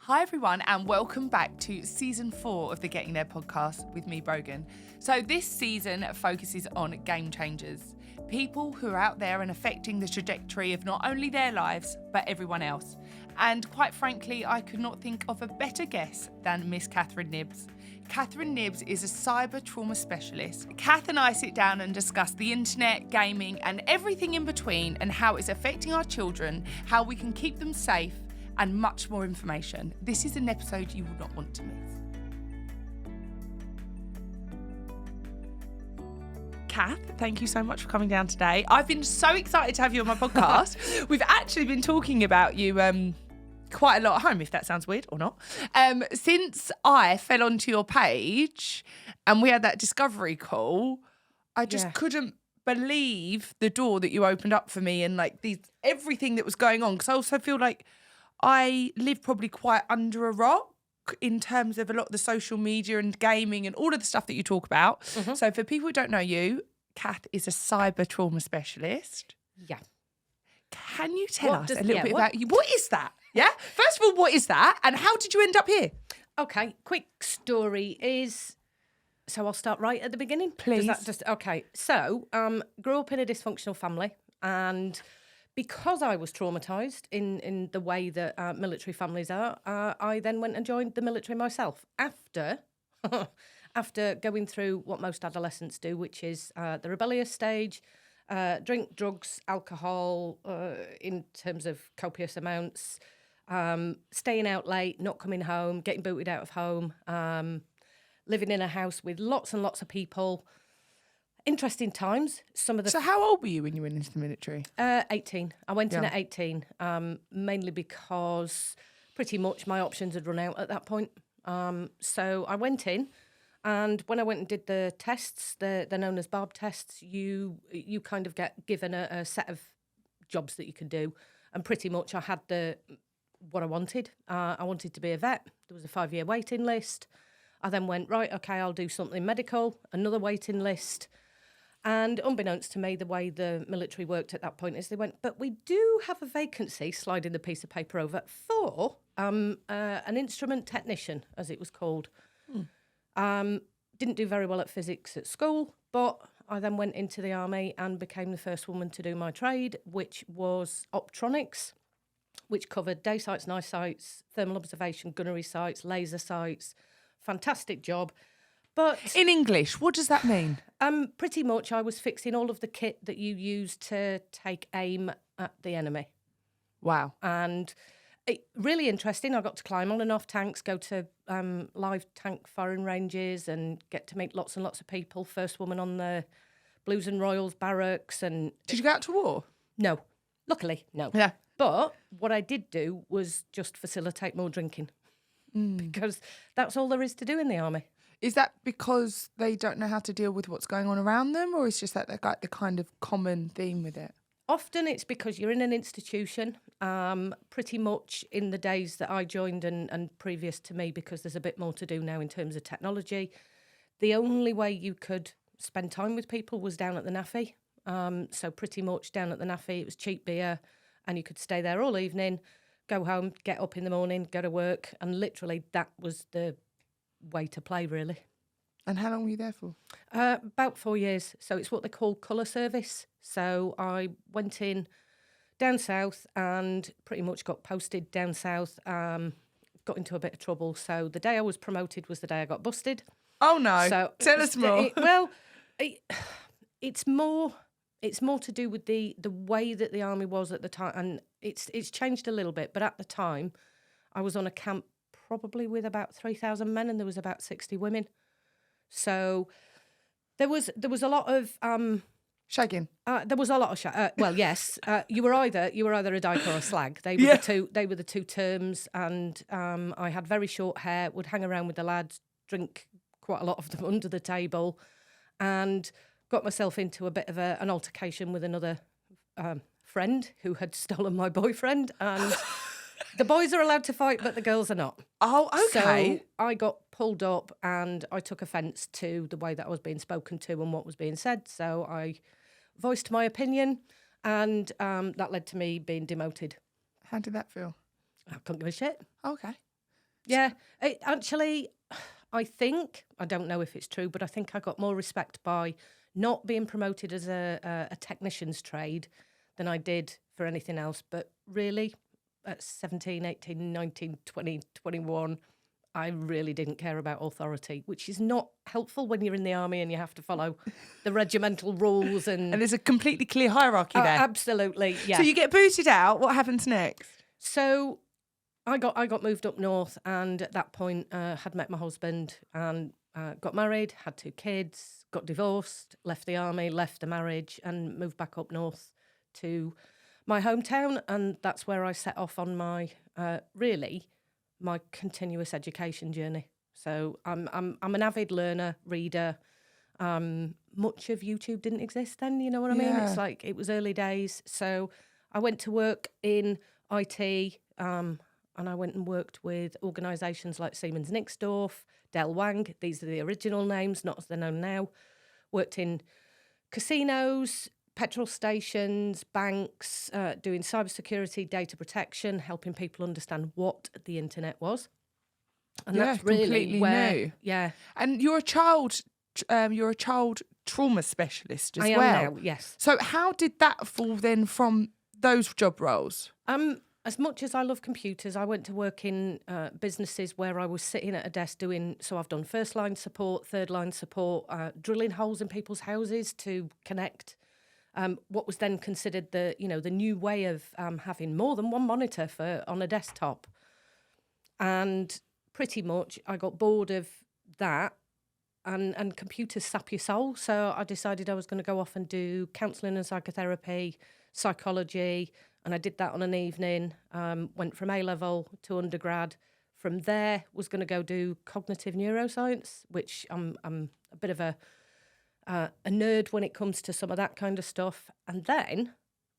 Hi everyone and welcome back to season 4 of the Getting There podcast with me, Brogan. So this season focuses on game changers, people who are out there and affecting the trajectory of not only their lives, but everyone else. And quite frankly, I could not think of a better guest than Miss Catherine Knibbs. Catherine Knibbs is a cyber trauma specialist. Kath and I sit down and discuss the internet, gaming, and everything in between and how it's affecting our children, how we can keep them safe, and much more information. This is an episode you will not want to miss. Kath, thank you so much for coming down today. I've been so excited to have you on my podcast. We've actually been talking about you quite a lot at home, if that sounds weird or not. Since I fell onto your page and we had that discovery call, I just couldn't believe the door that you opened up for me and everything that was going on. Because I also feel like I live probably quite under a rock in terms of a lot of the social media and gaming and all of the stuff that you talk about. Mm-hmm. So for people who don't know you, Kath is a cyber trauma specialist. Yeah. Can you tell us a little bit about you? What is that? Yeah. First of all, what is that? And how did you end up here? Okay. Quick story is, so I'll start right at the beginning. Please. So, grew up in a dysfunctional family, and because I was traumatised in the way that military families are, I then went and joined the military myself after going through what most adolescents do, which is the rebellious stage, drink, drugs, alcohol, in terms of copious amounts, staying out late, not coming home, getting booted out of home, living in a house with lots and lots of people. Interesting times. So how old were you when you went into the military? 18. I went in at 18, mainly because pretty much my options had run out at that point. So I went in, and when I went and did the tests, they're known as barb tests, you kind of get given a set of jobs that you can do, and pretty much I had what I wanted. I wanted to be a vet. There was a 5-year waiting list. I then went, right, okay, I'll do something medical, another waiting list. And unbeknownst to me, the way the military worked at that point is they went, but we do have a vacancy, sliding the piece of paper over, for an instrument technician, as it was called. Didn't do very well at physics at school, but I then went into the army and became the first woman to do my trade, which was optronics, which covered day sights, night sights, thermal observation, gunnery sights, laser sights. Fantastic job. But in English, what does that mean? Pretty much I was fixing all of the kit that you use to take aim at the enemy. Wow. And really interesting. I got to climb on and off tanks, go to live tank firing ranges and get to meet lots and lots of people. First woman on the Blues and Royals barracks. And did you go out to war? No. Luckily, no. Yeah. But what I did do was just facilitate more drinking. Because that's all there is to do in the army. Is that because they don't know how to deal with what's going on around them, or is just that like the kind of common theme with it? Often it's because you're in an institution. Pretty much in the days that I joined and previous to me, because there's a bit more to do now in terms of technology, the only way you could spend time with people was down at the NAFI. So pretty much down at the NAFI, it was cheap beer, and you could stay there all evening, go home, get up in the morning, go to work, and literally that was the way to play, really. And how long were you there for? About 4 years. So it's what they call colour service. So I went in down south and pretty much got posted down south, got into a bit of trouble. So the day I was promoted was the day I got busted. Oh, no. So tell us more. It's more to do with the way that the army was at the time. And it's changed a little bit. But at the time, I was on a camp probably with about 3,000 men, and there was about 60 women. So there was a lot of shagging. There was a lot of well, yes. You were either a dyke or a slag. They were the two terms. And I had very short hair, would hang around with the lads, drink quite a lot of them under the table, and got myself into a bit of an altercation with another friend who had stolen my boyfriend. And the boys are allowed to fight, but the girls are not. Oh, okay. So I got pulled up and I took offence to the way that I was being spoken to and what was being said. So I voiced my opinion, and that led to me being demoted. How did that feel? I couldn't give a shit. Okay. Yeah. Actually, I don't know if it's true, but I think I got more respect by not being promoted as a technician's trade than I did for anything else. But really, at 17, 18, 19, 20, 21, I really didn't care about authority, which is not helpful when you're in the army and you have to follow the regimental rules. And there's a completely clear hierarchy there. Absolutely, yeah. So you get booted out. What happens next? So I got moved up north, and at that point had met my husband and got married, had 2 kids, got divorced, left the army, left the marriage, and moved back up north to my hometown. And that's where I set off on my my continuous education journey. So I'm an avid learner, reader. Much of YouTube didn't exist then, you know what I mean? It's like it was early days. So I went to work in IT, and I went and worked with organisations like Siemens Nixdorf, Del Wang. These are the original names, not as they're known now. Worked in casinos, petrol stations, banks, doing cybersecurity, data protection, helping people understand what the internet was. And that's really where, new. Yeah. And you're a child trauma specialist as I well. am now, yes. So how did that fall then from those job roles? As much as I love computers, I went to work in businesses where I was sitting at a desk so I've done first line support, third line support, drilling holes in people's houses to connect what was then considered the new way of having more than one monitor on a desktop. And pretty much I got bored of that, and computers sap your soul. So I decided I was going to go off and do counselling and psychotherapy, psychology, and I did that on an evening, went from A-level to undergrad. From there, was going to go do cognitive neuroscience, which I'm a bit of a nerd when it comes to some of that kind of stuff. And then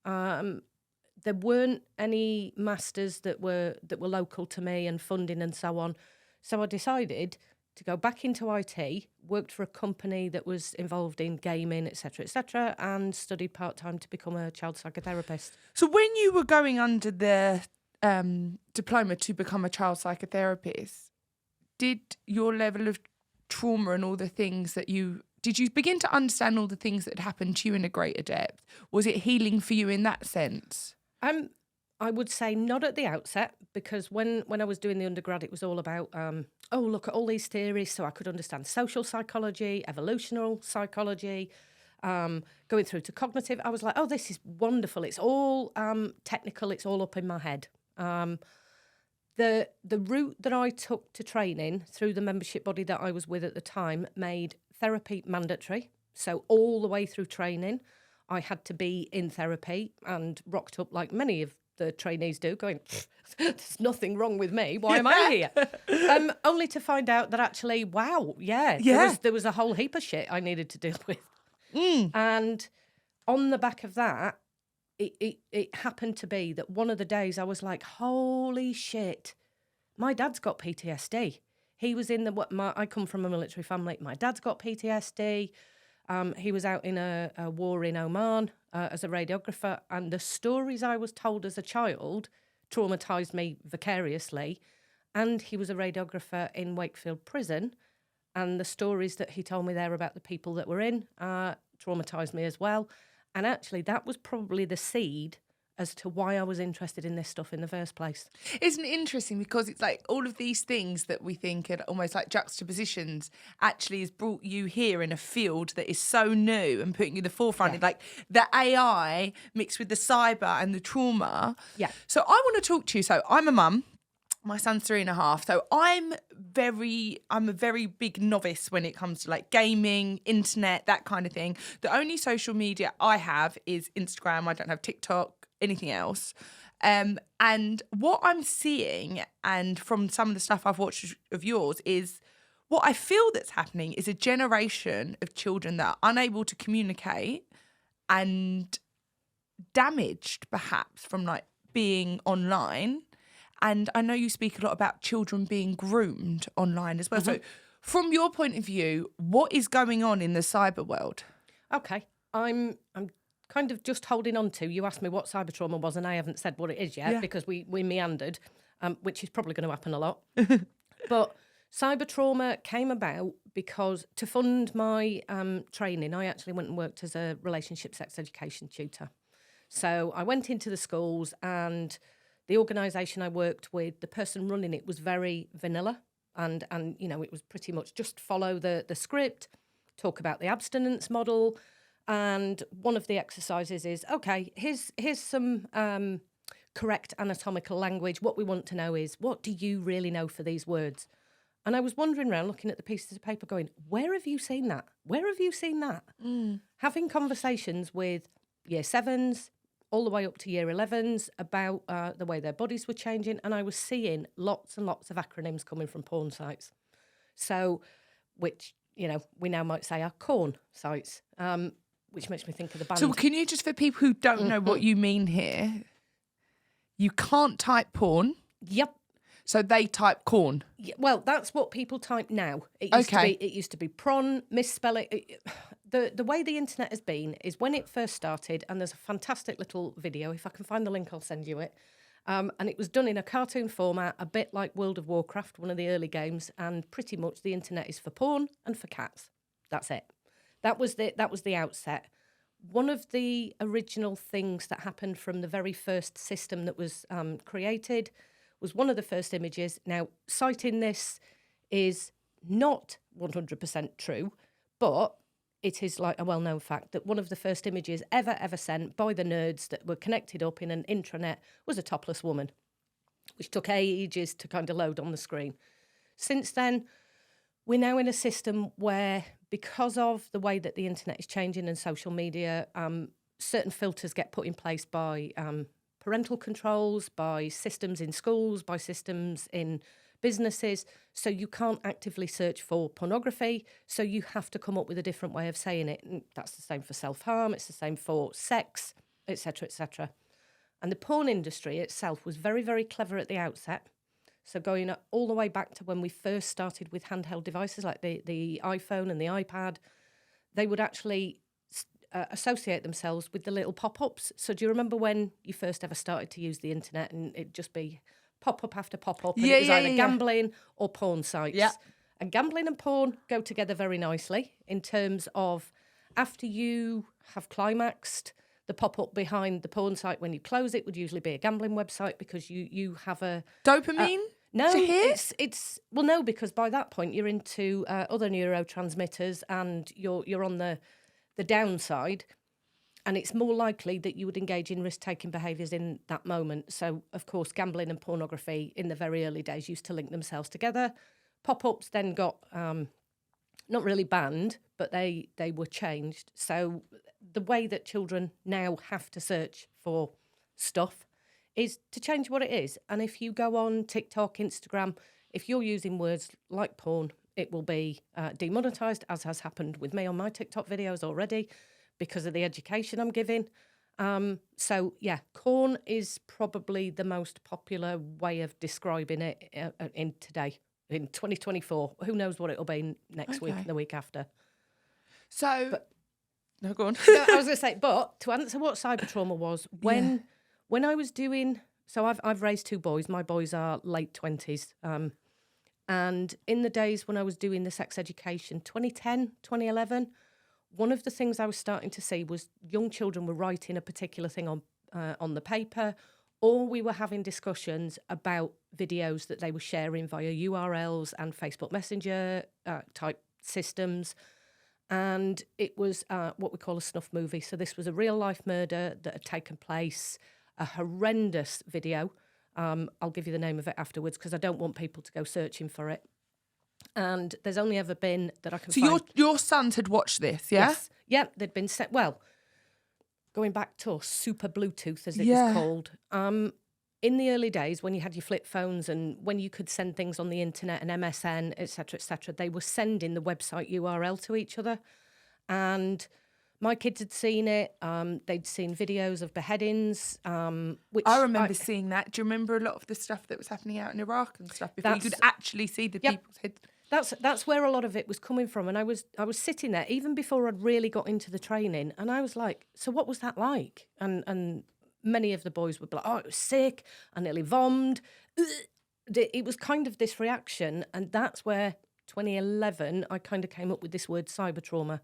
there weren't any masters that were local to me and funding and so on. So I decided to go back into IT, worked for a company that was involved in gaming, et cetera, and studied part-time to become a child psychotherapist. So when you were going under the diploma to become a child psychotherapist, did your level of trauma and all the things that did you begin to understand all the things that had happened to you in a greater depth? Was it healing for you in that sense? I would say not at the outset, because when I was doing the undergrad, it was all about, look at all these theories, so I could understand social psychology, evolutionary psychology, going through to cognitive. I was like, oh, this is wonderful. It's all technical. It's all up in my head. The route that I took to training through the membership body that I was with at the time made therapy mandatory. So all the way through training, I had to be in therapy and rocked up like many of the trainees do, going, there's nothing wrong with me. Why am I here? Only to find out that actually, wow, there was a whole heap of shit I needed to deal with. And on the back of that, it happened to be that one of the days I was like, holy shit, my dad's got PTSD. He was in I come from a military family. My dad's got PTSD. He was out in a war in Oman as a radiographer, and the stories I was told as a child traumatised me vicariously. And he was a radiographer in Wakefield Prison, and the stories that he told me there about the people that were in traumatised me as well. And actually, that was probably the seed as to why I was interested in this stuff in the first place. Isn't it interesting? Because it's like all of these things that we think are almost like juxtapositions actually has brought you here in a field that is so new and putting you in the forefront. Like the AI mixed with the cyber and the trauma. Yeah. So I want to talk to you. So I'm a mum. My son's 3.5. So I'm a very big novice when it comes to like gaming, internet, that kind of thing. The only social media I have is Instagram. I don't have TikTok, anything else. And what I'm seeing, and from some of the stuff I've watched of yours, is what I feel that's happening is a generation of children that are unable to communicate and damaged perhaps from like being online. And I know you speak a lot about children being groomed online as well. Mm-hmm. So from your point of view, what is going on in the cyber world? Okay. I'm kind of just holding on to, you asked me what cyber trauma was, and I haven't said what it is yet because we meandered, which is probably going to happen a lot. But cyber trauma came about because to fund my training, I actually went and worked as a relationship sex education tutor. So I went into the schools, and the organisation I worked with, the person running it was very vanilla. And you know, it was pretty much just follow the script, talk about the abstinence model. And one of the exercises is, okay, here's some correct anatomical language. What we want to know is, what do you really know for these words? And I was wandering around looking at the pieces of paper going, where have you seen that? Where have you seen that? Having conversations with year 7s all the way up to year 11s about the way their bodies were changing. And I was seeing lots and lots of acronyms coming from porn sites. So, which, you know, we now might say are corn sites, which makes me think of the band. So can you just, for people who don't know what you mean here, you can't type porn. Yep. So they type corn. Yeah, well, that's what people type now. It used to be prawn, misspell it. The way the internet has been is when it first started, and there's a fantastic little video. If I can find the link, I'll send you it. And it was done in a cartoon format, a bit like World of Warcraft, one of the early games. And pretty much the internet is for porn and for cats. That's it. That was the outset. One of the original things that happened from the very first system that was created was one of the first images. Now, citing this is not 100% true, but it is like a well-known fact that one of the first images ever sent by the nerds that were connected up in an intranet was a topless woman, which took ages to kind of load on the screen. Since then, we're now in a system where, because of the way that the internet is changing and social media, certain filters get put in place by parental controls, by systems in schools, by systems in businesses. So you can't actively search for pornography. So you have to come up with a different way of saying it. And that's the same for self-harm. It's the same for sex, etc., etc. And the porn industry itself was very, very clever at the outset. So going all the way back to when we first started with handheld devices like the iPhone and the iPad, they would actually associate themselves with the little pop-ups. So do you remember when you first ever started to use the internet and it'd just be pop-up after pop-up, and it was either gambling or porn sites? Yeah. And gambling and porn go together very nicely in terms of, after you have climaxed, the pop-up behind the porn site when you close it would usually be a gambling website, because you have a dopamine. No, to hear? it's well, no, because by that point you're into other neurotransmitters and you're on the downside, and it's more likely that you would engage in risk-taking behaviours in that moment. So, of course, gambling and pornography in the very early days used to link themselves together. Pop-ups then got not really banned, but they were changed. So the way that children now have to search for stuff is to change what it is. And if you go on TikTok, Instagram, if you're using words like porn, it will be demonetised, as has happened with me on my TikTok videos already, because of the education I'm giving. So, yeah, corn is probably the most popular way of describing it in today, in 2024. Who knows what it'll be next week and the week after. So, no, go on. No, I was going to say, but to answer what cyber trauma was, when I was doing, so I've raised 2 boys. My boys are late 20s. And in the days when I was doing the sex education, 2010, 2011, one of the things I was starting to see was young children were writing a particular thing on the paper, or we were having discussions about videos that they were sharing via URLs and Facebook Messenger type systems. And it was what we call a snuff movie. So this was a real-life murder that had taken place, a horrendous video. I'll give you the name of it afterwards because I don't want people to go searching for it. And there's only ever been that I can find... So your sons had watched this, yeah? Yes. Yeah, they'd been set... Well, going back to Super Bluetooth, as it was called, in the early days when you had your flip phones and when you could send things on the internet and MSN, etc., they were sending the website URL to each other. And my kids had seen it. They'd seen videos of beheadings. Which I remember seeing that. Do you remember a lot of the stuff that was happening out in Iraq and stuff before you could actually see the people's heads? That's where a lot of it was coming from. And I was sitting there even before I'd really got into the training, and I was like, so what was that like? And many of the boys would be like, oh, it was sick, I nearly vommed. it was kind of this reaction, and that's where 2011 I kind of came up with this word cyber trauma.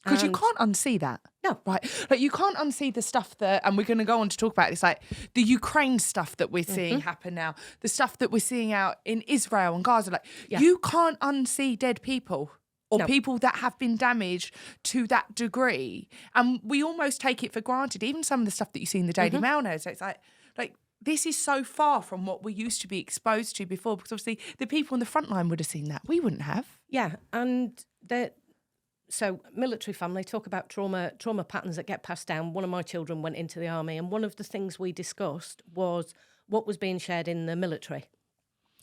Because you can't unsee that. No. Right. Like, you can't unsee the stuff that, and we're going to go on to talk about this, like the Ukraine stuff that we're seeing happen now, the stuff that we're seeing out in Israel and Gaza. Like, you can't unsee dead people or people that have been damaged to that degree. And we almost take it for granted, even some of the stuff that you see in the Daily Mail now. So it's like, this is so far from what we used to be exposed to before, because obviously the people on the front line would have seen that. We wouldn't have. Yeah. And so military family, talk about trauma patterns that get passed down. One of my children went into the army, and one of the things we discussed was what was being shared in the military.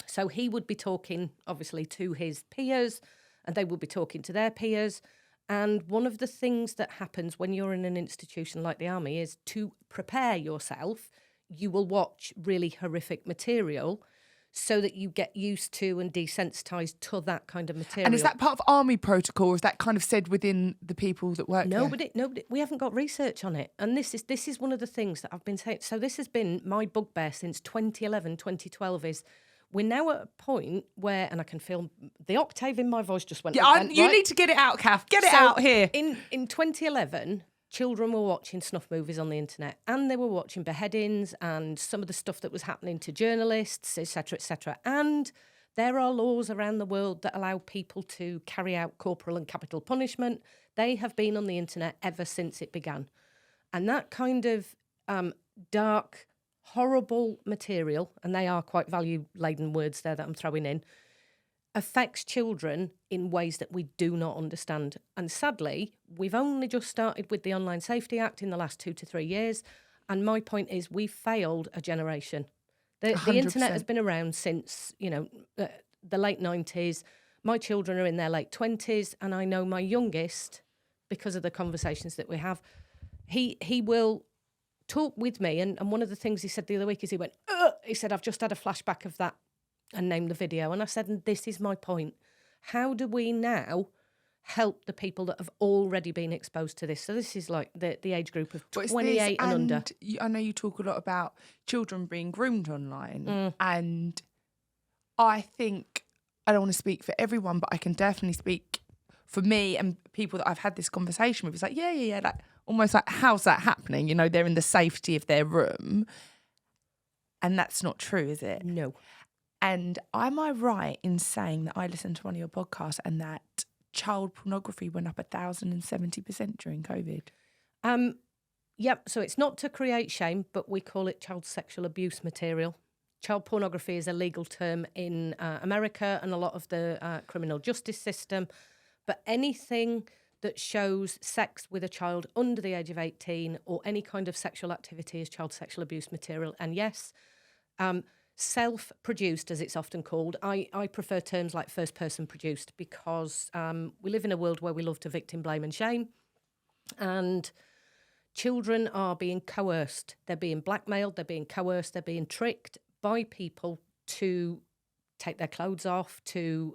So he would be talking, obviously, to his peers, and they would be talking to their peers. And one of the things that happens when you're in an institution like the army is to prepare yourself, you will watch really horrific material so that you get used to and desensitised to that kind of material. And is that part of army protocol, or is that kind of said within the people that work there? Nobody, we haven't got research on it. And this is one of the things that I've been saying. So this has been my bugbear since 2011, 2012 is we're now at a point where, and I can feel the octave in my voice just went. Yeah, you need to get it out, Kath. Get it out here. In 2011... children were watching snuff movies on the internet, and they were watching beheadings and some of the stuff that was happening to journalists, etc., etc. And there are laws around the world that allow people to carry out corporal and capital punishment. They have been on the internet ever since it began. And that kind of dark, horrible material, and they are quite value-laden words there that I'm throwing in, affects children in ways that we do not understand. And sadly, we've only just started with the Online Safety Act in the last 2 to 3 years. And my point is we've failed a generation. The internet has been around since, the late 90s. My children are in their late 20s. And I know my youngest, because of the conversations that we have, he will talk with me. And one of the things he said the other week is he said, I've just had a flashback of that, and named the video. And I said, and this is my point. How do we now help the people that have already been exposed to this? So this is like the age group of 28 and under. I know you talk a lot about children being groomed online. And I think, I don't want to speak for everyone, but I can definitely speak for me and people that I've had this conversation with. It's like, yeah. Like, almost like, how's that happening? They're in the safety of their room. And that's not true, is it? No. And am I right in saying that I listened to one of your podcasts and that child pornography went up 1,070% during COVID? Yep. So it's not to create shame, but we call it child sexual abuse material. Child pornography is a legal term in America and a lot of the criminal justice system. But anything that shows sex with a child under the age of 18 or any kind of sexual activity is child sexual abuse material. And yes, self-produced, as it's often called. I prefer terms like first-person produced because we live in a world where we love to victim blame and shame, and children are being coerced. They're being blackmailed, they're being coerced, they're being tricked by people to take their clothes off, to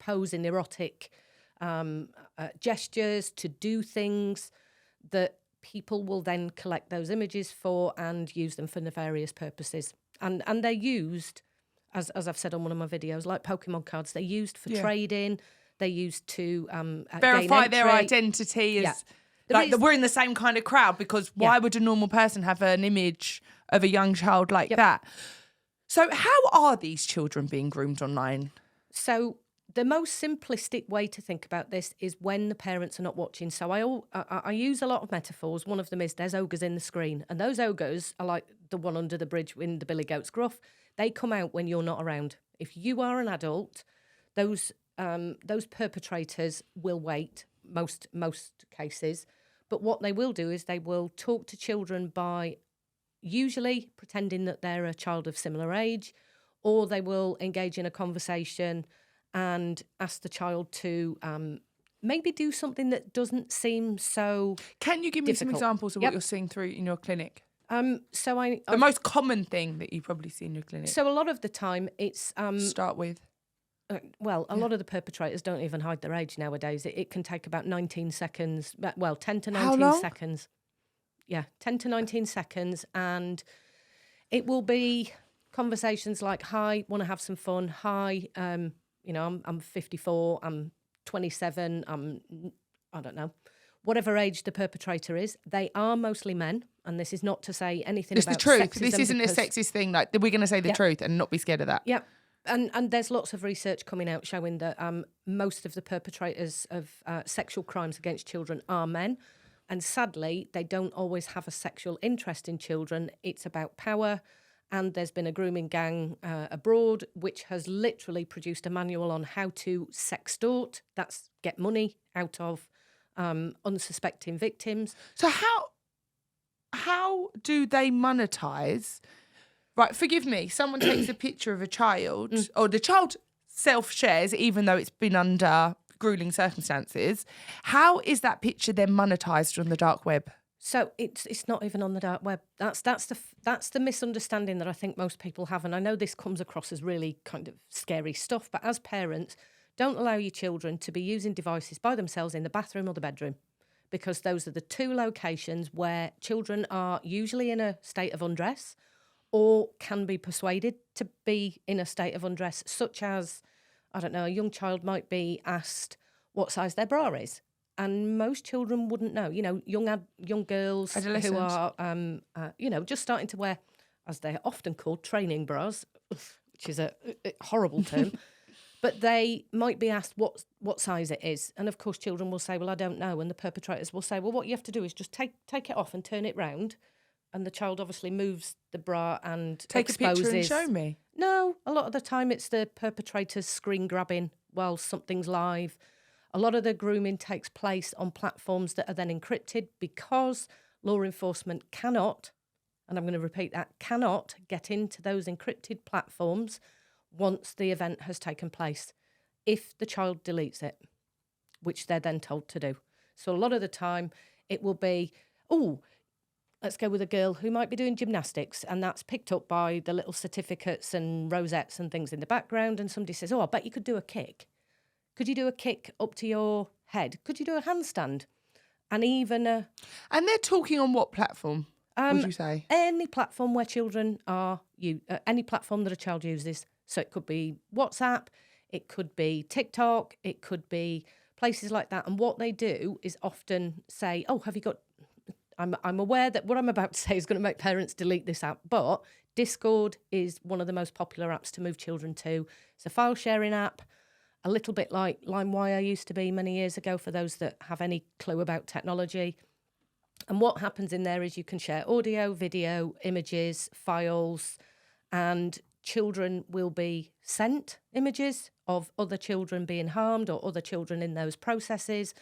pose in erotic gestures, to do things that people will then collect those images for and use them for nefarious purposes. And they're used, as I've said on one of my videos, like Pokemon cards. They're used for trading. They're used to verify their identity as we're in the same kind of crowd. Because why would a normal person have an image of a young child like that? So how are these children being groomed online? So the most simplistic way to think about this is when the parents are not watching. So I use a lot of metaphors. One of them is there's ogres in the screen. And those ogres are like the one under the bridge in the Billy Goat's Gruff. They come out when you're not around. If you are an adult, those perpetrators will wait, most cases. But what they will do is they will talk to children by usually pretending that they're a child of similar age, or they will engage in a conversation and ask the child to maybe do something that doesn't seem so Can you give me difficult. some examples of what you're seeing through in your clinic? The most common thing that you probably see in your clinic. So a lot of the time it's... Start with. A lot of the perpetrators don't even hide their age nowadays. It can take about 19 seconds. 10 to 19 How long? seconds. Yeah, 10 to 19 seconds. And it will be conversations like, hi, want to have some fun? Hi, I'm 54, I'm 27, I don't know, whatever age the perpetrator is. They are mostly men, and this is not to say anything It's about the truth. sexism. This isn't a sexist thing. Like, we're going to say the truth and not be scared of that. Yeah. And there's lots of research coming out showing that most of the perpetrators of sexual crimes against children are men. And sadly, they don't always have a sexual interest in children. It's about power. And there's been a grooming gang abroad, which has literally produced a manual on how to sextort. That's get money out of unsuspecting victims. So how do they monetize? Right, forgive me. Someone takes a picture of a child, or the child self-shares, even though it's been under grueling circumstances. How is that picture then monetized on the dark web? So it's not even on the dark web. That's the misunderstanding that I think most people have. And I know this comes across as really kind of scary stuff, but as parents, don't allow your children to be using devices by themselves in the bathroom or the bedroom, because those are the two locations where children are usually in a state of undress or can be persuaded to be in a state of undress, such as, I don't know, a young child might be asked what size their bra is. And most children wouldn't know. You know, young girls who are, just starting to wear, as they're often called, training bras, which is a horrible term. But they might be asked what size it is. And, of course, children will say, well, I don't know. And the perpetrators will say, well, what you have to do is just take it off and turn it round. And the child obviously moves the bra and take exposes. a picture and show me. No, a lot of the time it's the perpetrators screen grabbing while something's live. A lot of the grooming takes place on platforms that are then encrypted because law enforcement cannot, and I'm going to repeat that, cannot get into those encrypted platforms once the event has taken place, if the child deletes it, which they're then told to do. So a lot of the time it will be, let's go with a girl who might be doing gymnastics, and that's picked up by the little certificates and rosettes and things in the background, and somebody says, I bet you could do a kick. Could you do a kick up to your head? Could you do a handstand? And even a... And they're talking on what platform, would you say? Any platform where children are... any platform that a child uses. So it could be WhatsApp, it could be TikTok, it could be places like that. And what they do is often say, have you got... I'm aware that what I'm about to say is going to make parents delete this app, but Discord is one of the most popular apps to move children to. It's a file sharing app, a little bit like LimeWire used to be many years ago, for those that have any clue about technology. And what happens in there is you can share audio, video, images, files, and children will be sent images of other children being harmed or other children in those processes.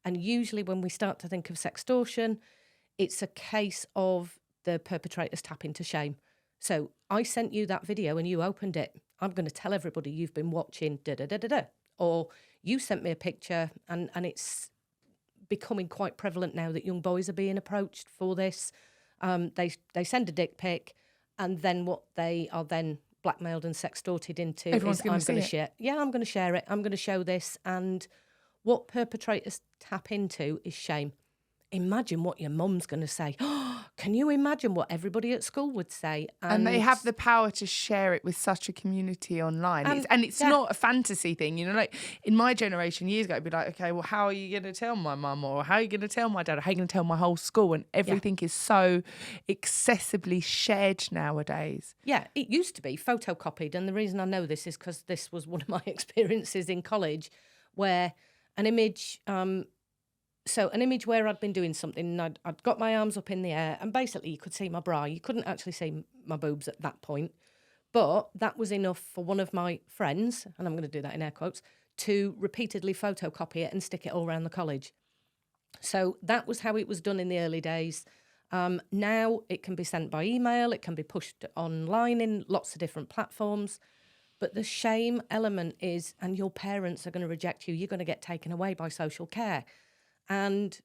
And usually when we start to think of sextortion, it's a case of the perpetrators tapping to shame. So I sent you that video and you opened it. I'm going to tell everybody you've been watching da-da-da-da-da. Or you sent me a picture, and it's becoming quite prevalent now that young boys are being approached for this. They send a dick pic, and then what they are then blackmailed and sextorted into is, I'm going to share. Yeah, I'm going to share it. I'm going to show this. And what perpetrators tap into is shame. Imagine what your mum's going to say. Can you imagine what everybody at school would say? And they have the power to share it with such a community online. It's not a fantasy thing. You know, like in my generation years ago, it'd be like, okay, well, how are you going to tell my mum? Or how are you going to tell my dad? Or how are you going to tell my whole school? And everything is so excessively shared nowadays. Yeah, it used to be photocopied. And the reason I know this is because this was one of my experiences in college, where an image... So an image where I'd been doing something, and I'd got my arms up in the air, and basically you could see my bra. You couldn't actually see my boobs at that point. But that was enough for one of my friends, and I'm going to do that in air quotes, to repeatedly photocopy it and stick it all around the college. So that was how it was done in the early days. Now it can be sent by email, it can be pushed online in lots of different platforms. But the shame element is, and your parents are going to reject you, you're going to get taken away by social care. And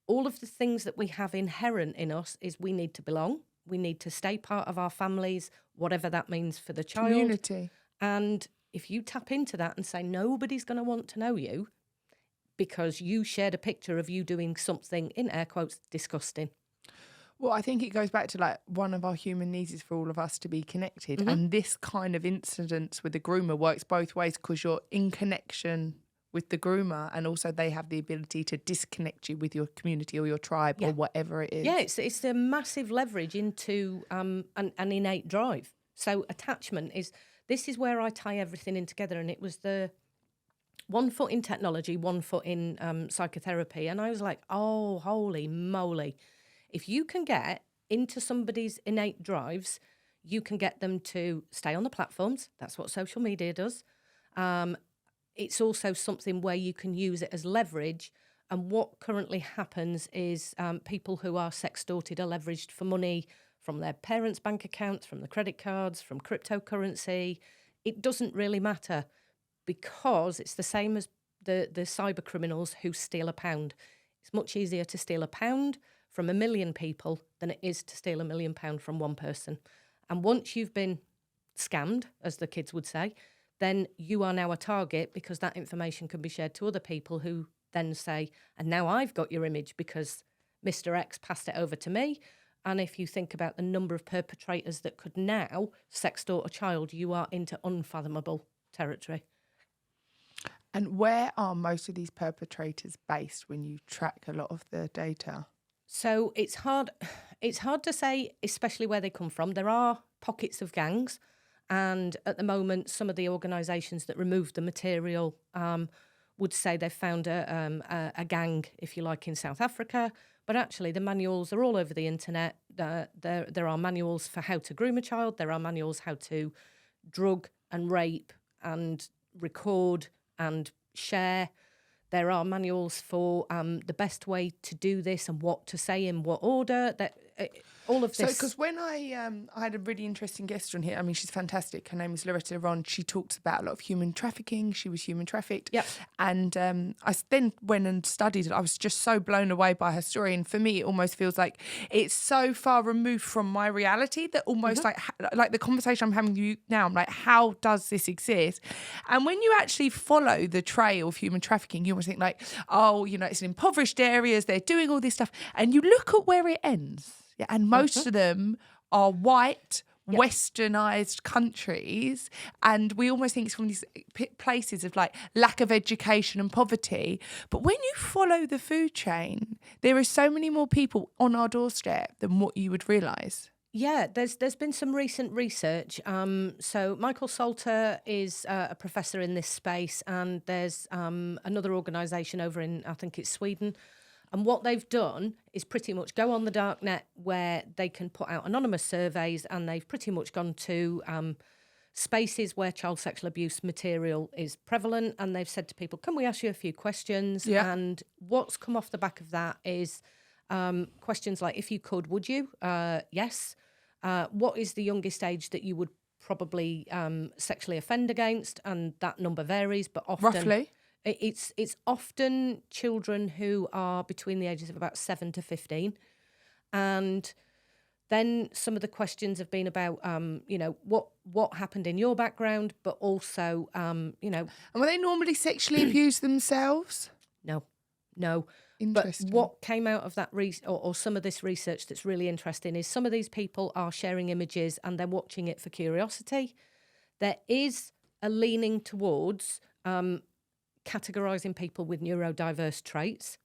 all of the things that we have inherent in us is we need to belong. We need to stay part of our families, whatever that means for the child. Community. And if you tap into that and say nobody's going to want to know you because you shared a picture of you doing something, in air quotes, disgusting. Well, I think it goes back to like one of our human needs is for all of us to be connected. And this kind of incidence with the groomer works both ways because you're in connection with the groomer and also they have the ability to disconnect you with your community or your tribe or whatever it is. Yeah, it's a massive leverage into an innate drive. So attachment this is where I tie everything in together. And it was the 1 foot in technology, 1 foot in psychotherapy. And I was like, oh, holy moly. If you can get into somebody's innate drives, you can get them to stay on the platforms. That's what social media does. It's also something where you can use it as leverage. And what currently happens is people who are sextorted are leveraged for money from their parents' bank accounts, from the credit cards, from cryptocurrency. It doesn't really matter because it's the same as the cyber criminals who steal a pound. It's much easier to steal a pound from 1 million people than it is to steal £1 million from one person. And once you've been scammed, as the kids would say, then you are now a target because that information can be shared to other people who then say, and now I've got your image because Mr. X passed it over to me. And if you think about the number of perpetrators that could now sextort a child, you are into unfathomable territory. And where are most of these perpetrators based when you track a lot of the data? So it's hard to say, especially where they come from. There are pockets of gangs, and at the moment, some of the organisations that removed the material would say they've found a gang, if you like, in South Africa. But actually, the manuals are all over the internet. There are manuals for how to groom a child. There are manuals how to drug and rape and record and share. There are manuals for the best way to do this and what to say in what order. All of this. So, because when I had a really interesting guest on here, I mean, she's fantastic. Her name is Loretta Ron. She talks about a lot of human trafficking. She was human trafficked. Yep. And I then went and studied it. I was just so blown away by her story. And for me, it almost feels like it's so far removed from my reality that almost like the conversation I'm having with you now, I'm like, how does this exist? And when you actually follow the trail of human trafficking, you almost think like, oh, you know, it's in impoverished areas. They're doing all this stuff. And you look at where it ends. Yeah, and most of them are white, westernized countries, and we almost think it's from these places of like lack of education and poverty. But when you follow the food chain, there are so many more people on our doorstep than what you would realise. Yeah, there's been some recent research. So Michael Salter is a professor in this space, and there's another organisation over in, I think it's Sweden. And what they've done is pretty much go on the Darknet where they can put out anonymous surveys, and they've pretty much gone to spaces where child sexual abuse material is prevalent, and they've said to people, can we ask you a few questions? Yeah. And what's come off the back of that is questions like, if you could, would you? Yes. What is the youngest age that you would probably sexually offend against? And that number varies, but often... Roughly? It's often children who are between the ages of about 7 to 15. And then some of the questions have been about, you know, what happened in your background, but also, you know... And were they normally sexually abused themselves? No. Interesting. But what came out of that or some of this research that's really interesting is some of these people are sharing images and they're watching it for curiosity. There is a leaning towards... categorising people with neurodiverse traits,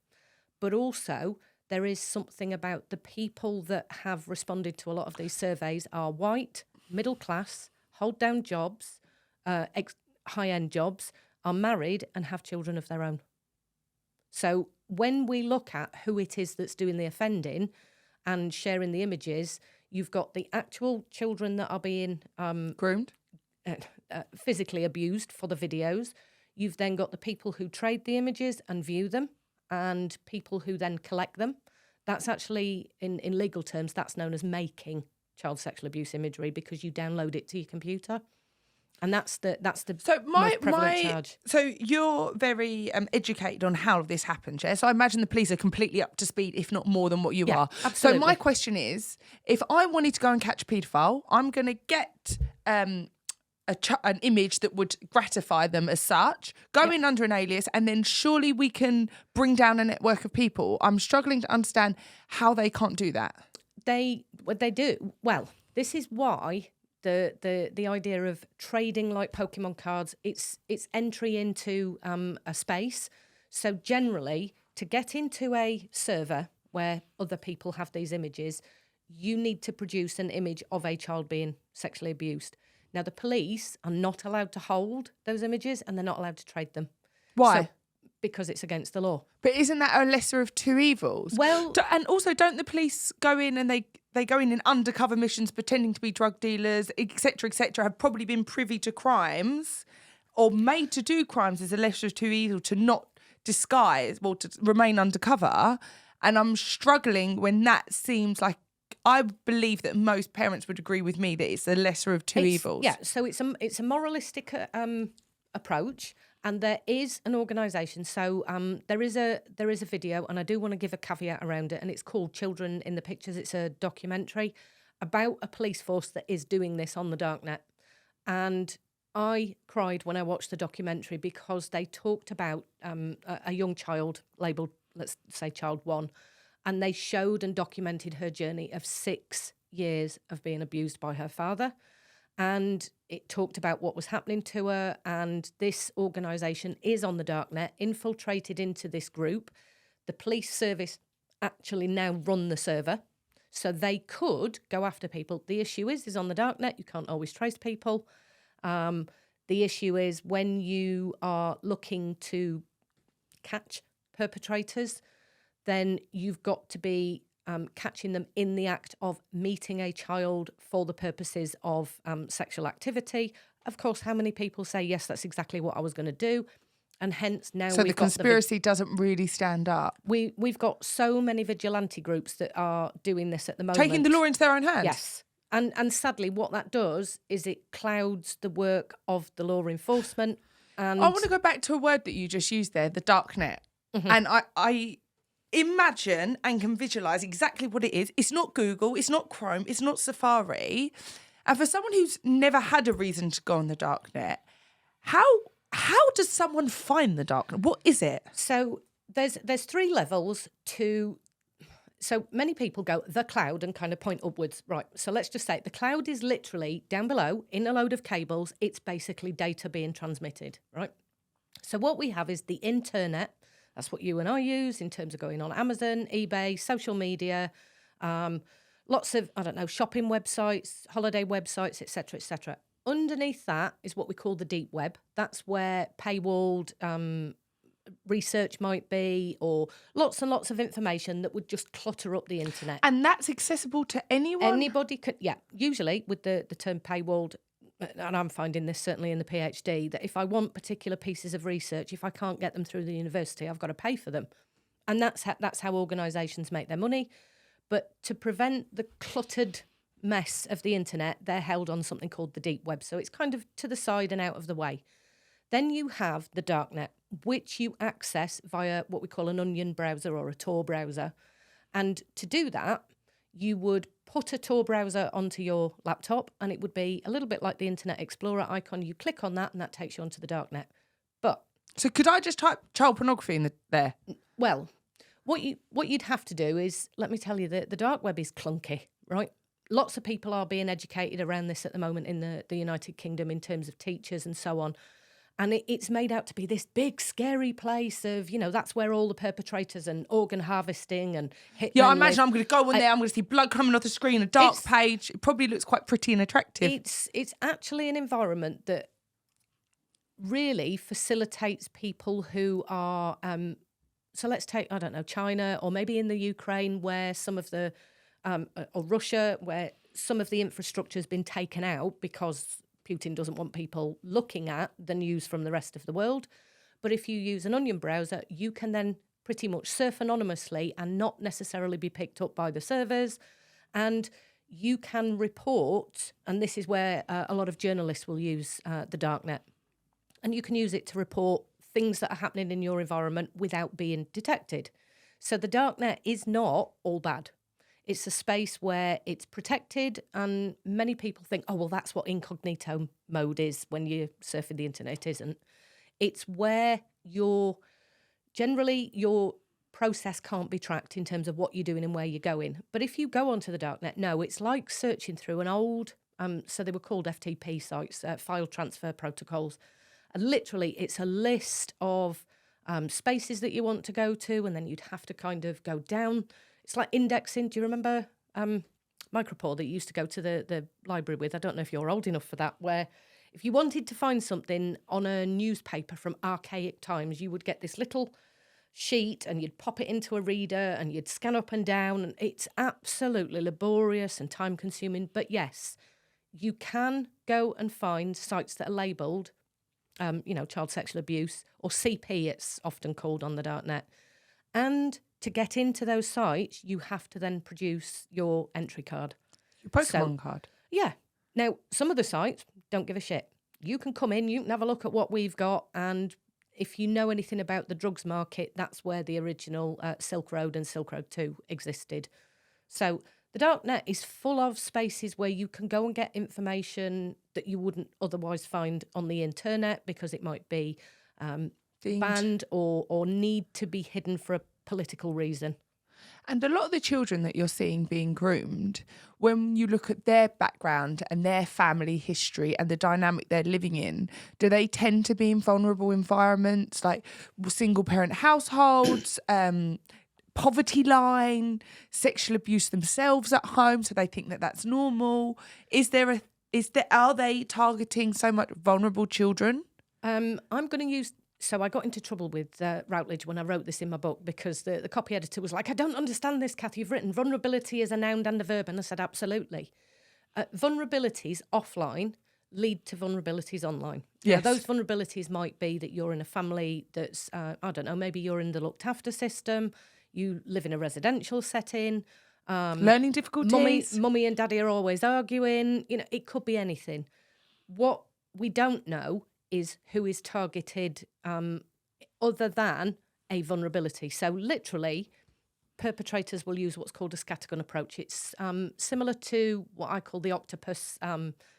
but also there is something about the people that have responded to a lot of these surveys are white, middle class, hold down jobs, high-end jobs, are married and have children of their own. So when we look at who it is that's doing the offending and sharing the images, you've got the actual children that are being groomed, physically abused for the videos. You've then got the people who trade the images and view them, and people who then collect them. That's actually, in legal terms, that's known as making child sexual abuse imagery because you download it to your computer. And that's the most prevalent charge. So you're very educated on how this happens, yeah? So I imagine the police are completely up to speed, if not more than what you are. Absolutely. So my question is, if I wanted to go and catch a paedophile, I'm going to get... an image that would gratify them as such, go in under an alias, and then surely we can bring down a network of people. I'm struggling to understand how they can't do that. They do. Well, this is why the idea of trading like Pokemon cards, it's entry into a space. So generally, to get into a server where other people have these images, you need to produce an image of a child being sexually abused. Now, the police are not allowed to hold those images and they're not allowed to trade them. Why? So, because it's against the law. But isn't that a lesser of two evils? Well, And also, don't the police go in and they go in undercover missions pretending to be drug dealers, etc., have probably been privy to crimes or made to do crimes as a lesser of two evils to not disguise, well, to remain undercover. And I'm struggling when that seems like, I believe that most parents would agree with me that it's the lesser of two evils. Yeah, so it's a moralistic approach, and there is an organisation. So there is a video, and I do want to give a caveat around it, and it's called Children in the Pictures. It's a documentary about a police force that is doing this on the Darknet. And I cried when I watched the documentary because they talked about a young child labelled, let's say, child 1, and they showed and documented her journey of 6 years of being abused by her father. And it talked about what was happening to her. And this organisation is on the Darknet, infiltrated into this group. The police service actually now run the server. So they could go after people. The issue is on the Darknet, you can't always trace people. The issue is when you are looking to catch perpetrators, then you've got to be catching them in the act of meeting a child for the purposes of sexual activity. Of course, how many people say, yes, that's exactly what I was going to do? And hence now so the conspiracy doesn't really stand up. We've got so many vigilante groups that are doing this at the moment. Taking the law into their own hands? Yes. And sadly, what that does is it clouds the work of the law enforcement. And I want to go back to a word that you just used there, the Darknet. Mm-hmm. And I imagine and can visualise exactly what it is. It's not Google, it's not Chrome, it's not Safari. And for someone who's never had a reason to go on the Darknet, how does someone find the Darknet? What is it? So there's 3 levels to... So many people go, the cloud, and kind of point upwards. Right, so let's just say the cloud is literally down below in a load of cables. It's basically data being transmitted, right? So what we have is the internet. That's what you and I use in terms of going on Amazon, eBay, social media, lots of, shopping websites, holiday websites, etc., etc. Underneath that is what we call the deep web. That's where paywalled research might be, or lots and lots of information that would just clutter up the internet. And that's accessible to anyone? Anybody could, yeah. Usually with the term paywalled, and I'm finding this certainly in the PhD, that if I want particular pieces of research, if I can't get them through the university, I've got to pay for them. And that's how organisations make their money. But to prevent the cluttered mess of the internet, they're held on something called the deep web. So it's kind of to the side and out of the way. Then you have the Darknet, which you access via what we call an Onion browser or a Tor browser. And to do that, you would put a Tor browser onto your laptop, and it would be a little bit like the Internet Explorer icon. You click on that, and that takes you onto the Darknet. But so could I just type child pornography in there? Well, what you'd have to do is, let me tell you, the dark web is clunky, right? Lots of people are being educated around this at the moment in the United Kingdom in terms of teachers and so on. And it's made out to be this big, scary place of, that's where all the perpetrators and organ harvesting and hitmen. Yeah, I imagine I'm going to go on there, I'm going to see blood coming off the screen, a dark page. It probably looks quite pretty and attractive. It's actually an environment that really facilitates people who are... so let's take, China, or maybe in the Ukraine, where some of the... or Russia, where some of the infrastructure has been taken out because... Putin doesn't want people looking at the news from the rest of the world. But if you use an Onion browser, you can then pretty much surf anonymously and not necessarily be picked up by the servers. And you can report, and this is where a lot of journalists will use the Darknet, and you can use it to report things that are happening in your environment without being detected. So the Darknet is not all bad. It's a space where it's protected, and many people think, oh, well, that's what incognito mode is when you're surfing the internet. It isn't. It's where you're process can't be tracked in terms of what you're doing and where you're going. But if you go onto the Darknet, no, it's like searching through an old, so they were called FTP sites, file transfer protocols. And literally, it's a list of spaces that you want to go to, and then you'd have to kind of go down. It's like indexing. Do you remember Micropore that you used to go to the library with? I don't know if you're old enough for that, where if you wanted to find something on a newspaper from archaic times, you would get this little sheet and you'd pop it into a reader and you'd scan up and down, and it's absolutely laborious and time consuming. But yes, you can go and find sites that are labelled, child sexual abuse, or CP it's often called on the Darknet. And to get into those sites, you have to then produce your entry card. Your Pokemon card? Yeah. Now, some of the sites don't give a shit. You can come in, you can have a look at what we've got, and if you know anything about the drugs market, that's where the original Silk Road and Silk Road 2 existed. So the Darknet is full of spaces where you can go and get information that you wouldn't otherwise find on the internet because it might be banned or need to be hidden for a political reason. And a lot of the children that you're seeing being groomed, when you look at their background and their family history and the dynamic they're living in, do they tend to be in vulnerable environments, like single parent households, poverty line, sexual abuse themselves at home, so they think that that's normal? Are they targeting so much vulnerable children? I'm going to use... So I got into trouble with Routledge when I wrote this in my book because the copy editor was like, I don't understand this, Kath. You've written vulnerability as a noun and a verb. And I said, absolutely. Vulnerabilities offline lead to vulnerabilities online. Yes. Now, those vulnerabilities might be that you're in a family that's, maybe you're in the looked after system, you live in a residential setting. Learning difficulties. Mummy and daddy are always arguing. It could be anything. What we don't know is who is targeted other than a vulnerability. So literally, perpetrators will use what's called a scattergun approach. It's similar to what I call the octopus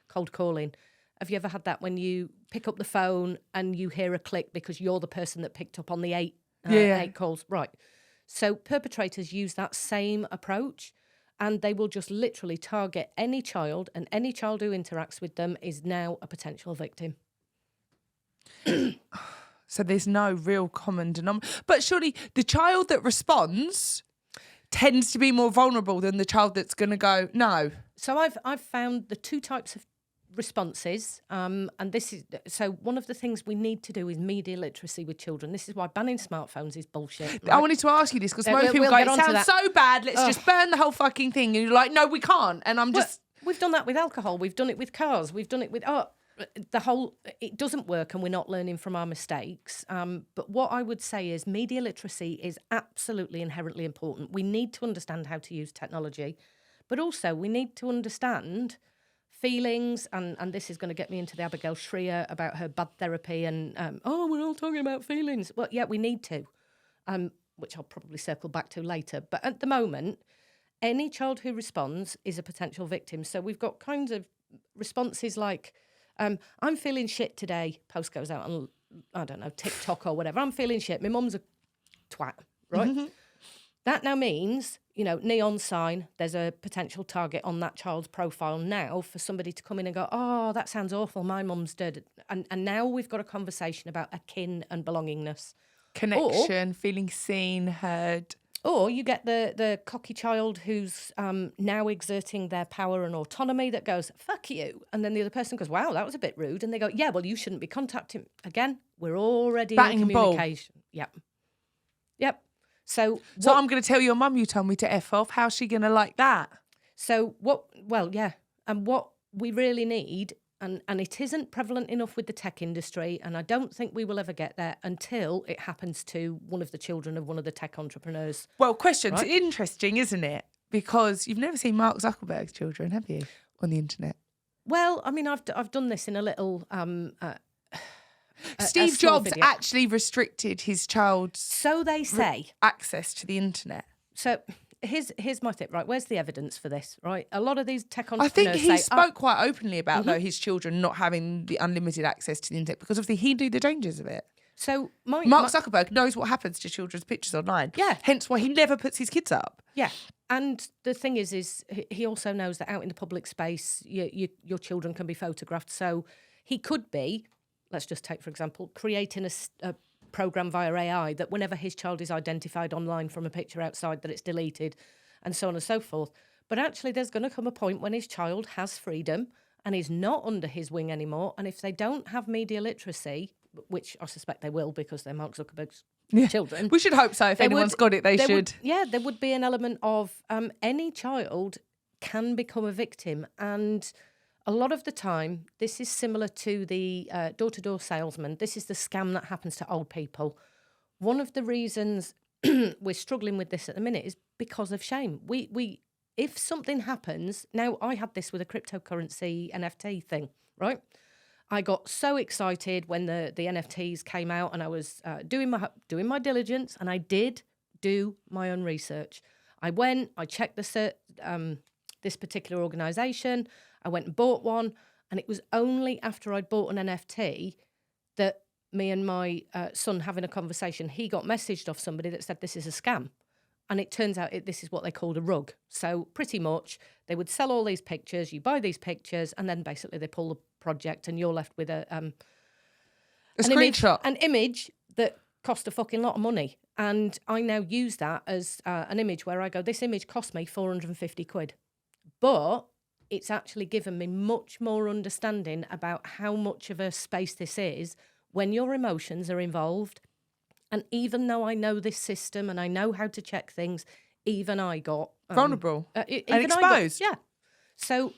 cold calling. Have you ever had that when you pick up the phone and you hear a click because you're the person that picked up on the eight calls? Right. So perpetrators use that same approach, and they will just literally target any child, and any child who interacts with them is now a potential victim. So there's no real common denominator. But surely the child that responds tends to be more vulnerable than the child that's going to go, no. So I've found the two types of responses, and this is... So one of the things we need to do is media literacy with children. This is why banning smartphones is bullshit. Right? I wanted to ask you this because most people go, it sounds so bad, let's just burn the whole fucking thing. And you're like, no, we can't. And We've done that with alcohol. We've done it with cars. We've done it with... it doesn't work, and we're not learning from our mistakes. But what I would say is media literacy is absolutely inherently important. We need to understand how to use technology, but also we need to understand feelings, and this is going to get me into the Abigail Shrier about her bad therapy and, we're all talking about feelings. Well, yeah, we need to, which I'll probably circle back to later. But at the moment, any child who responds is a potential victim. So we've got kinds of responses like, I'm feeling shit today. Post goes out on, I don't know, TikTok or whatever. I'm feeling shit. My mum's a twat, right? Mm-hmm. That now means, neon sign, there's a potential target on that child's profile now for somebody to come in and go, oh, that sounds awful. My mum's dead. And now we've got a conversation about akin and belongingness. Connection, feeling seen, heard. Or you get the cocky child who's now exerting their power and autonomy that goes, fuck you. And then the other person goes, wow, that was a bit rude. And they go, yeah, well, you shouldn't be contacting. Again, we're already in communication. Yep. So I'm going to tell your mum you told me to F off. How's she going to like that? So And what we really need, and it isn't prevalent enough with the tech industry, and I don't think we will ever get there until it happens to one of the children of one of the tech entrepreneurs. Well, questions. Right? Interesting, isn't it? Because you've never seen Mark Zuckerberg's children, have you, on the internet? Well, I mean, I've done this in a little... Steve Jobs actually restricted his child's... So they say. ...access to the internet. So... Here's my tip, right? Where's the evidence for this, right? A lot of these tech entrepreneurs I think he spoke quite openly about, though, his children not having the unlimited access to the internet because obviously he knew the dangers of it. So Mark Zuckerberg knows what happens to children's pictures online. Yeah. Hence why he never puts his kids up. Yeah. And the thing is he also knows that out in the public space, your children can be photographed. So he could be, let's just take, for example, creating a program via AI that whenever his child is identified online from a picture outside, that it's deleted and so on and so forth. But actually, there's going to come a point when his child has freedom and is not under his wing anymore. And if they don't have media literacy, which I suspect they will because they're Mark Zuckerberg's children. We should hope so. If anyone's got it, they should. There would be an element of any child can become a victim. And a lot of the time, this is similar to the door-to-door salesman. This is the scam that happens to old people. One of the reasons we're struggling with this at the minute is because of shame. We if something happens, now I had this with a cryptocurrency NFT thing, right? I got so excited when the NFTs came out, and I was doing my diligence, and I did do my own research. I went, I checked this particular organisation, I went and bought one, and it was only after I'd bought an NFT that me and my son having a conversation, he got messaged off somebody that said this is a scam. And it turns out this is what they called a rug. So pretty much they would sell all these pictures, you buy these pictures, and then basically they pull the project and you're left with an screenshot. An image that cost a fucking lot of money. And I now use that as an image where I go, this image cost me 450 quid. But it's actually given me much more understanding about how much of a space this is when your emotions are involved. And even though I know this system and I know how to check things, even I got... vulnerable and exposed. Yeah. So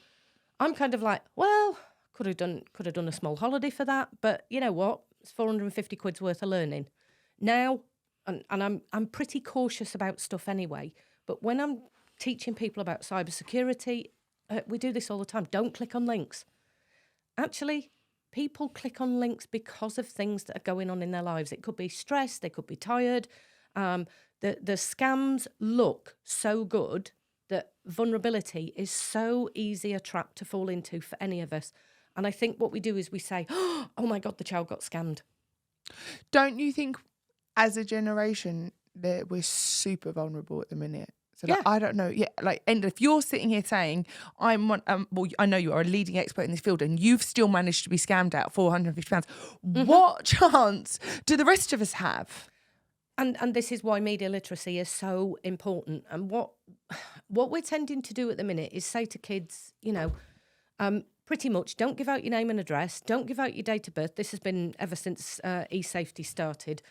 I'm kind of like, well, could have done a small holiday for that. But you know what? It's 450 quid's worth of learning. Now, and I'm pretty cautious about stuff anyway, but when I'm teaching people about cybersecurity, we do this all the time. Don't click on links. Actually, people click on links because of things that are going on in their lives. It could be stress, they could be tired. The scams look so good that vulnerability is so easy a trap to fall into for any of us. And I think what we do is we say, oh my God, the child got scammed. Don't you think as a generation that we're super vulnerable at the minute? So like, I don't know. Yeah, like, and if you're sitting here saying, I'm one, well, I know you are a leading expert in this field and you've still managed to be scammed out £450, what chance do the rest of us have? And this is why media literacy is so important. And what we're tending to do at the minute is say to kids, you know, pretty much don't give out your name and address, don't give out your date of birth. This has been ever since e-safety started.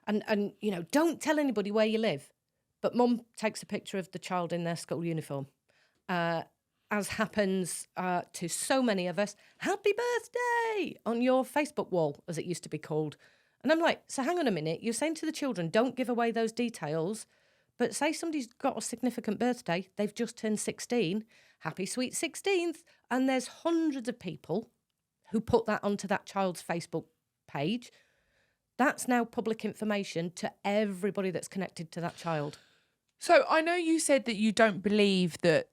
And you know, don't tell anybody where you live. But mum takes a picture of the child in their school uniform. As happens to so many of us, happy birthday on your Facebook wall, as it used to be called. And I'm like, so hang on a minute, you're saying to the children, don't give away those details, but say somebody's got a significant birthday, they've just turned 16, happy sweet 16th, and there's hundreds of people who put that onto that child's Facebook page. That's now public information to everybody that's connected to that child. So I know you said that you don't believe that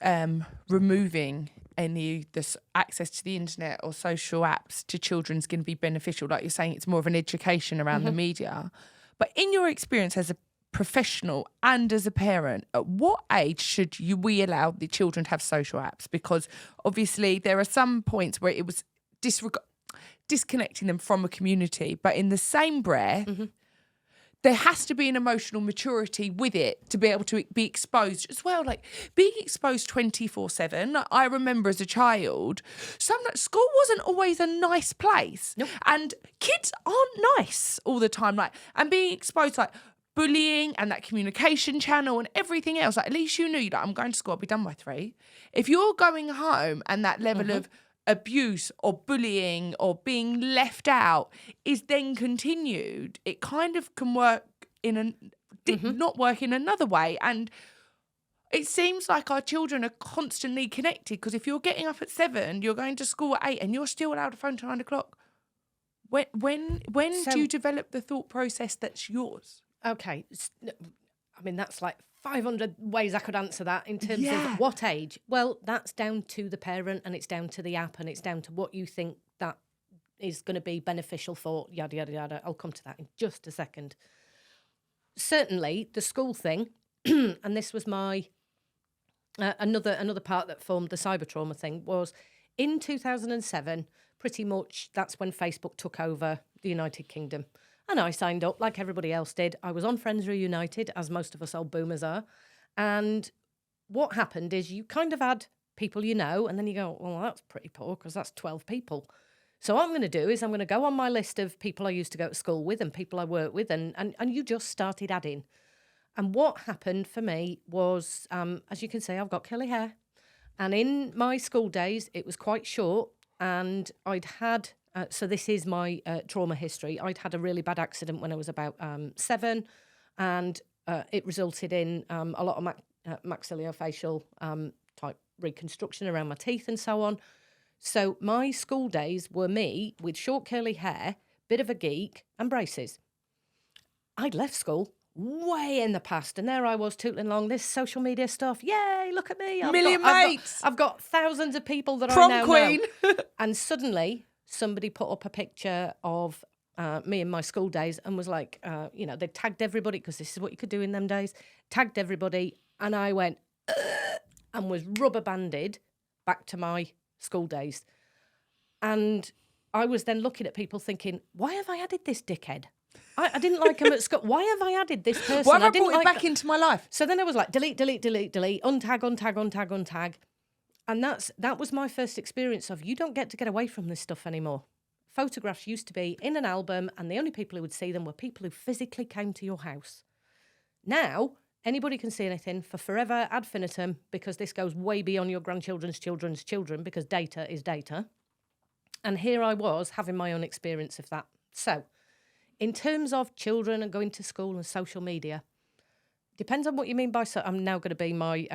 removing this access to the internet or social apps to children is going to be beneficial. Like you're saying, it's more of an education around the media. But in your experience as a professional and as a parent, at what age should we allow the children to have social apps? Because obviously there are some points where it was disconnecting them from a community, but in the same breath, there has to be an emotional maturity with it to be able to be exposed as well. Like being exposed 24/7. I remember as a child, school wasn't always a nice place. Nope. And kids aren't nice all the time. Like, and being exposed like bullying and that communication channel and everything else. Like at least you knew, like, I'm going to school, I'll be done by 3. If you're going home and that level of abuse or bullying or being left out is then continued, it kind of can work not work in another way. And it seems like our children are constantly connected, because if you're getting up at 7, you're going to school at 8 and you're still allowed a phone till 9 o'clock. When do you develop the thought process that's yours? Okay, I mean, that's like 500 ways I could answer that in terms of what age. Well, that's down to the parent and it's down to the app and it's down to what you think that is going to be beneficial for yada, yada, yada. I'll come to that in just a second. Certainly, the school thing, and this was my another part that formed the cyber trauma thing, was in 2007, pretty much that's when Facebook took over the United Kingdom. And I signed up like everybody else did. I was on Friends Reunited, as most of us old boomers are. And what happened is you kind of had people you know, and then you go, well, that's pretty poor because that's 12 people. So what I'm going to do is I'm going to go on my list of people I used to go to school with and people I work with, and you just started adding. And what happened for me was, as you can see, I've got curly hair. And in my school days, it was quite short. And I'd had, so this is my trauma history. I'd had a really bad accident when I was about 7. And it resulted in a lot of maxillofacial type reconstruction around my teeth and so on. So my school days were me with short curly hair, bit of a geek, and braces. I'd left school way in the past, and there I was tootling along this social media stuff. Yay, look at me. I've got thousands of people that Prom I now queen. know. And suddenly somebody put up a picture of me in my school days and was like, they tagged everybody, because this is what you could do in them days, tagged everybody, and I went, and was rubber banded back to my school days. And I was then looking at people thinking, why have I added this dickhead? I didn't like him at school. Why have I added this person? Why have I didn't brought it back into my life? So then I was like, delete, untag. And that was my first experience of, you don't get away from this stuff anymore. Photographs used to be in an album, and the only people who would see them were people who physically came to your house. Now, anybody can see anything for forever, ad infinitum, because this goes way beyond your grandchildren's children's children, because data is data. And here I was having my own experience of that. So, in terms of children and going to school and social media, depends on what you mean by... I'm now going to be my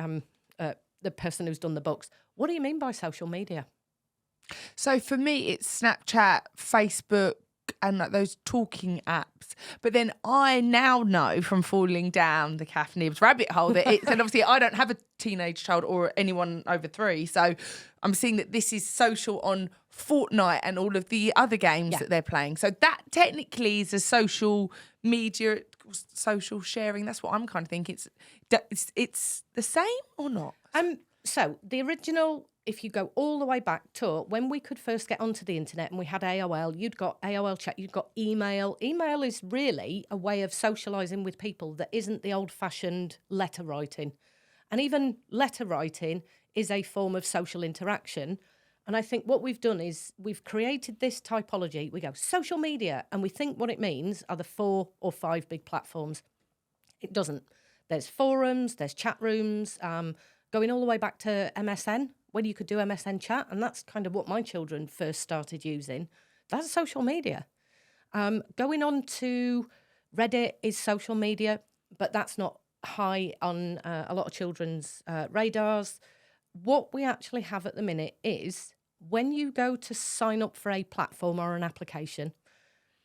the person who's done the books. What do you mean by social media? So for me, it's Snapchat, Facebook, and like those talking apps. But then I now know from falling down the Catherine Knibbs rabbit hole that it's, and obviously I don't have a teenage child or anyone over 3. So I'm seeing that this is social on Fortnite and all of the other games that they're playing. So that technically is a social media, social sharing. That's what I'm kind of thinking. It's the same or not? So the original, if you go all the way back to when we could first get onto the internet and we had AOL, you'd got AOL chat, you'd got email. Email is really a way of socialising with people that isn't the old-fashioned letter writing. And even letter writing is a form of social interaction. And I think what we've done is we've created this typology. We go social media, and we think what it means are the 4 or 5 big platforms. It doesn't. There's forums, there's chat rooms, going all the way back to MSN, when you could do MSN chat, and that's kind of what my children first started using. That's social media. Going on to Reddit is social media, but that's not high on a lot of children's radars. What we actually have at the minute is when you go to sign up for a platform or an application,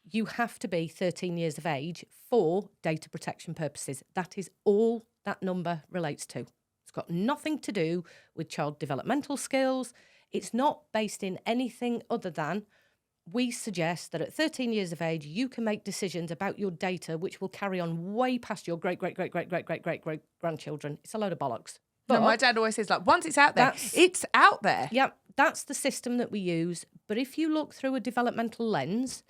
you have to be 13 years of age for data protection purposes. That is all that number relates to. It's got nothing to do with child developmental skills. It's not based in anything other than we suggest that at 13 years of age, you can make decisions about your data which will carry on way past your great-great-great-great-great-great-grandchildren. It's a load of bollocks. But my dad always says, like, once it's out there, it's out there. Yeah, that's the system that we use. But if you look through a developmental lens,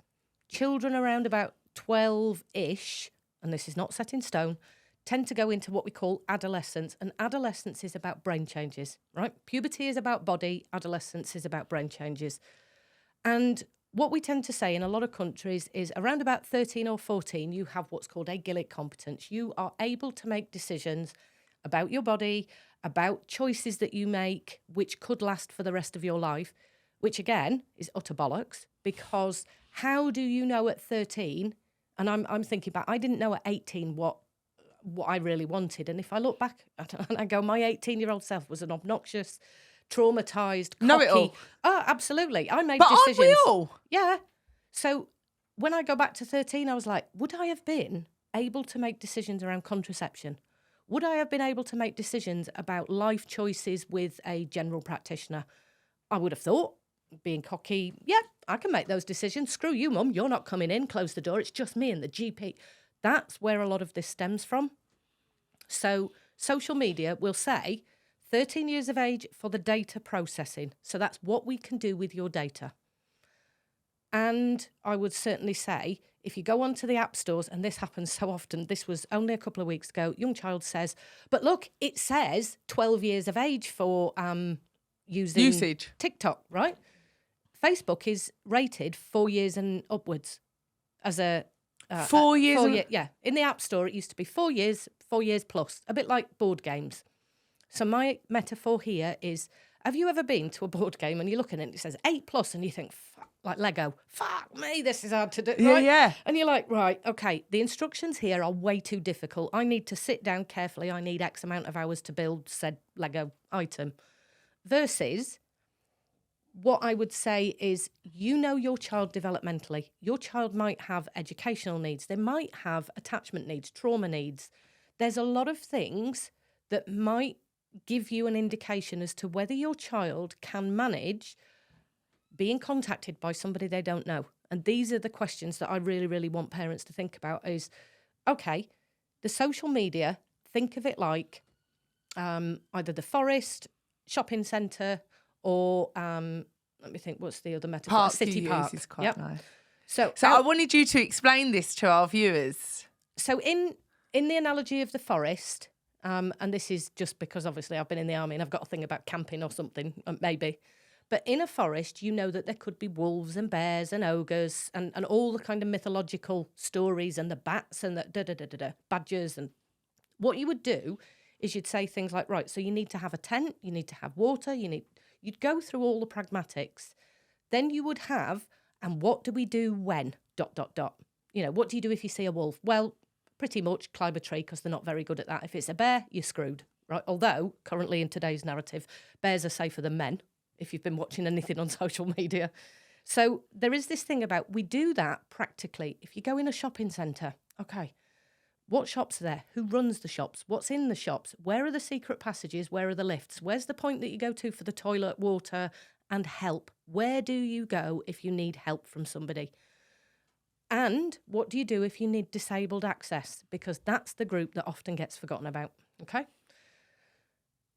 children around about 12-ish, and this is not set in stone, tend to go into what we call adolescence. And adolescence is about brain changes, right? Puberty is about body, adolescence is about brain changes. And what we tend to say in a lot of countries is around about 13 or 14, you have what's called a Gillick competence. You are able to make decisions about your body, about choices that you make, which could last for the rest of your life, which again is utter bollocks, because how do you know at 13, and I'm thinking back, I didn't know at 18 what I really wanted. And if I look back and I go, my 18-year-old self was an obnoxious, traumatised, cocky. Know-it-all. Oh, absolutely. I made decisions. But aren't we all? Yeah. So when I go back to 13, I was like, would I have been able to make decisions around contraception? Would I have been able to make decisions about life choices with a general practitioner? I would have thought, being cocky. Yeah, I can make those decisions. Screw you, mum. You're not coming in. Close the door. It's just me and the GP. That's where a lot of this stems from. So social media will say 13 years of age for the data processing. So that's what we can do with your data. And I would certainly say, if you go onto the app stores, and this happens so often, this was only a couple of weeks ago, young child says, but look, it says 12 years of age for usage TikTok, right? Facebook is rated 4 years and upwards as a... 4 years? Yeah. In the App Store, it used to be 4 years plus, a bit like board games. So my metaphor here is, have you ever been to a board game and you look at it and it says 8+ and you think, fuck, like Lego, fuck me, this is hard to do, right? Yeah. And you're like, right, okay, the instructions here are way too difficult. I need to sit down carefully. I need X amount of hours to build said Lego item. Versus... what I would say is, you know your child developmentally. Your child might have educational needs. They might have attachment needs, trauma needs. There's a lot of things that might give you an indication as to whether your child can manage being contacted by somebody they don't know. And these are the questions that I really, really want parents to think about is, okay, the social media, think of it like either the forest, shopping centre, or let me think, what's the other metaphor? Park City park. Is quite nice. So I wanted you to explain this to our viewers. So in the analogy of the forest, and this is just because obviously I've been in the army and I've got a thing about camping or something, maybe. But in a forest, you know that there could be wolves and bears and ogres and all the kind of mythological stories and the bats and the badgers. And what you would do is you'd say things like, right, so you need to have a tent, you need to have water, you'd go through all the pragmatics. Then you would have, and what do we do when, ... You know, what do you do if you see a wolf? Well, pretty much climb a tree because they're not very good at that. If it's a bear, you're screwed, right? Although, currently in today's narrative, bears are safer than men, if you've been watching anything on social media. So there is this thing about, we do that practically. If you go in a shopping centre, okay, what shops are there? Who runs the shops? What's in the shops? Where are the secret passages? Where are the lifts? Where's the point that you go to for the toilet, water, and help? Where do you go if you need help from somebody? And what do you do if you need disabled access? Because that's the group that often gets forgotten about, okay?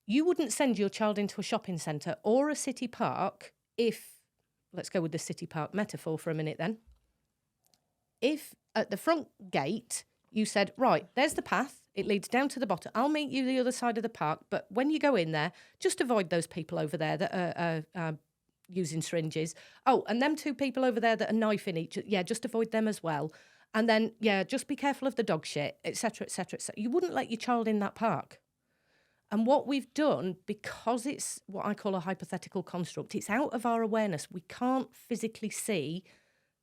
You wouldn't send your child into a shopping centre or a city park if, let's go with the city park metaphor for a minute then, if at the front gate you said, right, there's the path, it leads down to the bottom, I'll meet you the other side of the park, but when you go in there, just avoid those people over there that are using syringes. Oh, and them two people over there that are knifing each other, yeah, just avoid them as well. And then, yeah, just be careful of the dog shit, etc., etc., etc. You wouldn't let your child in that park. And what we've done, because it's what I call a hypothetical construct, it's out of our awareness. We can't physically see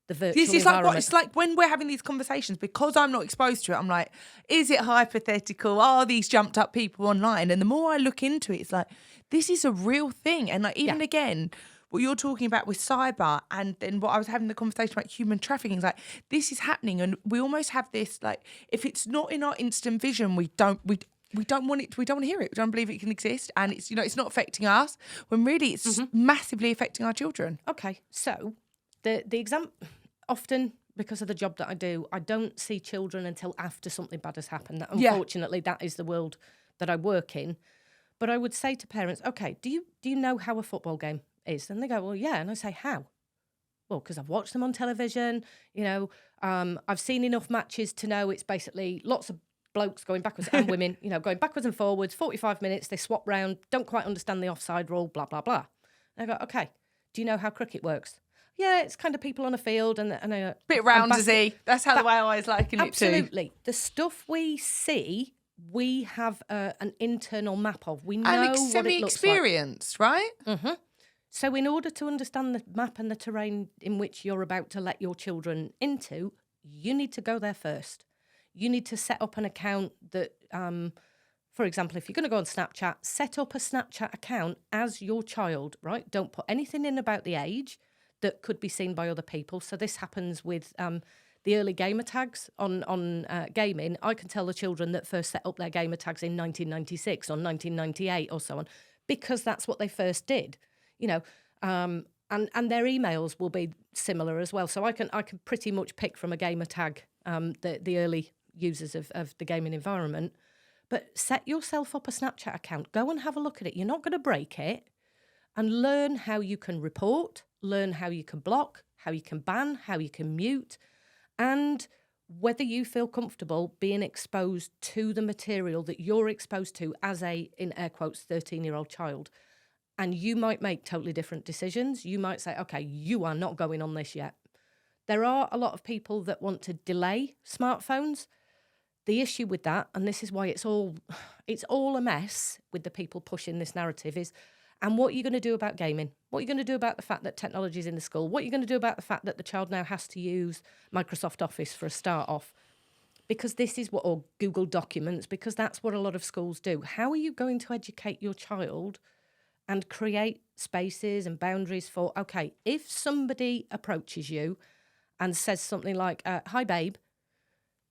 the virtual environment. It's like when we're having these conversations, because I'm not exposed to it, I'm like, is it hypothetical? Are these jumped up people online? And the more I look into it, it's like, this is a real thing. And like, even again, what you're talking about with cyber, and then what I was having the conversation about human trafficking, is like, this is happening. And we almost have this, like, if it's not in our instant vision, we don't want it. We don't want to hear it. We don't believe it can exist, and it's, you know, it's not affecting us when really it's massively affecting our children. Okay, so the exam, often because of the job that I do, I don't see children until after something bad has happened. Unfortunately, that is the world that I work in. But I would say to parents, okay, do you know how a football game is? And they go, well, yeah. And I say, how? Well, because I've watched them on television. You know, I've seen enough matches to know it's basically lots of blokes going backwards and women, you know, going backwards and forwards, 45 minutes, they swap round, don't quite understand the offside rule, blah, blah, blah. And I go, okay, do you know how cricket works? Yeah, it's kind of people on a field and a bit roundsy. That's how the way I always liken it too. Absolutely. The stuff we see, we have an internal map of. We know what it looks like. Semi-experienced, right? Mm-hmm. So in order to understand the map and the terrain in which you're about to let your children into, you need to go there first. You need to set up an account that, for example, if you're going to go on Snapchat, set up a Snapchat account as your child, right? Don't put anything in about the age that could be seen by other people. So this happens with the early gamer tags on gaming. I can tell the children that first set up their gamer tags in 1996 or 1998 or so on, because that's what they first did. You know, And their emails will be similar as well. So I can pretty much pick from a gamer tag the early users of the gaming environment. But set yourself up a Snapchat account. Go and have a look at it. You're not going to break it. And learn how you can report, learn how you can block, how you can ban, how you can mute, and whether you feel comfortable being exposed to the material that you're exposed to as a, in air quotes, 13-year-old child. And you might make totally different decisions. You might say, okay, you are not going on this yet. There are a lot of people that want to delay smartphones. The issue with that, and this is why it's all a mess with the people pushing this narrative, is, and what are you going to do about gaming? What are you going to do about the fact that technology is in the school? What are you going to do about the fact that the child now has to use Microsoft Office for a start off? Because this is what, or Google Documents, because that's what a lot of schools do. How are you going to educate your child and create spaces and boundaries for, okay, if somebody approaches you and says something like, hi, babe,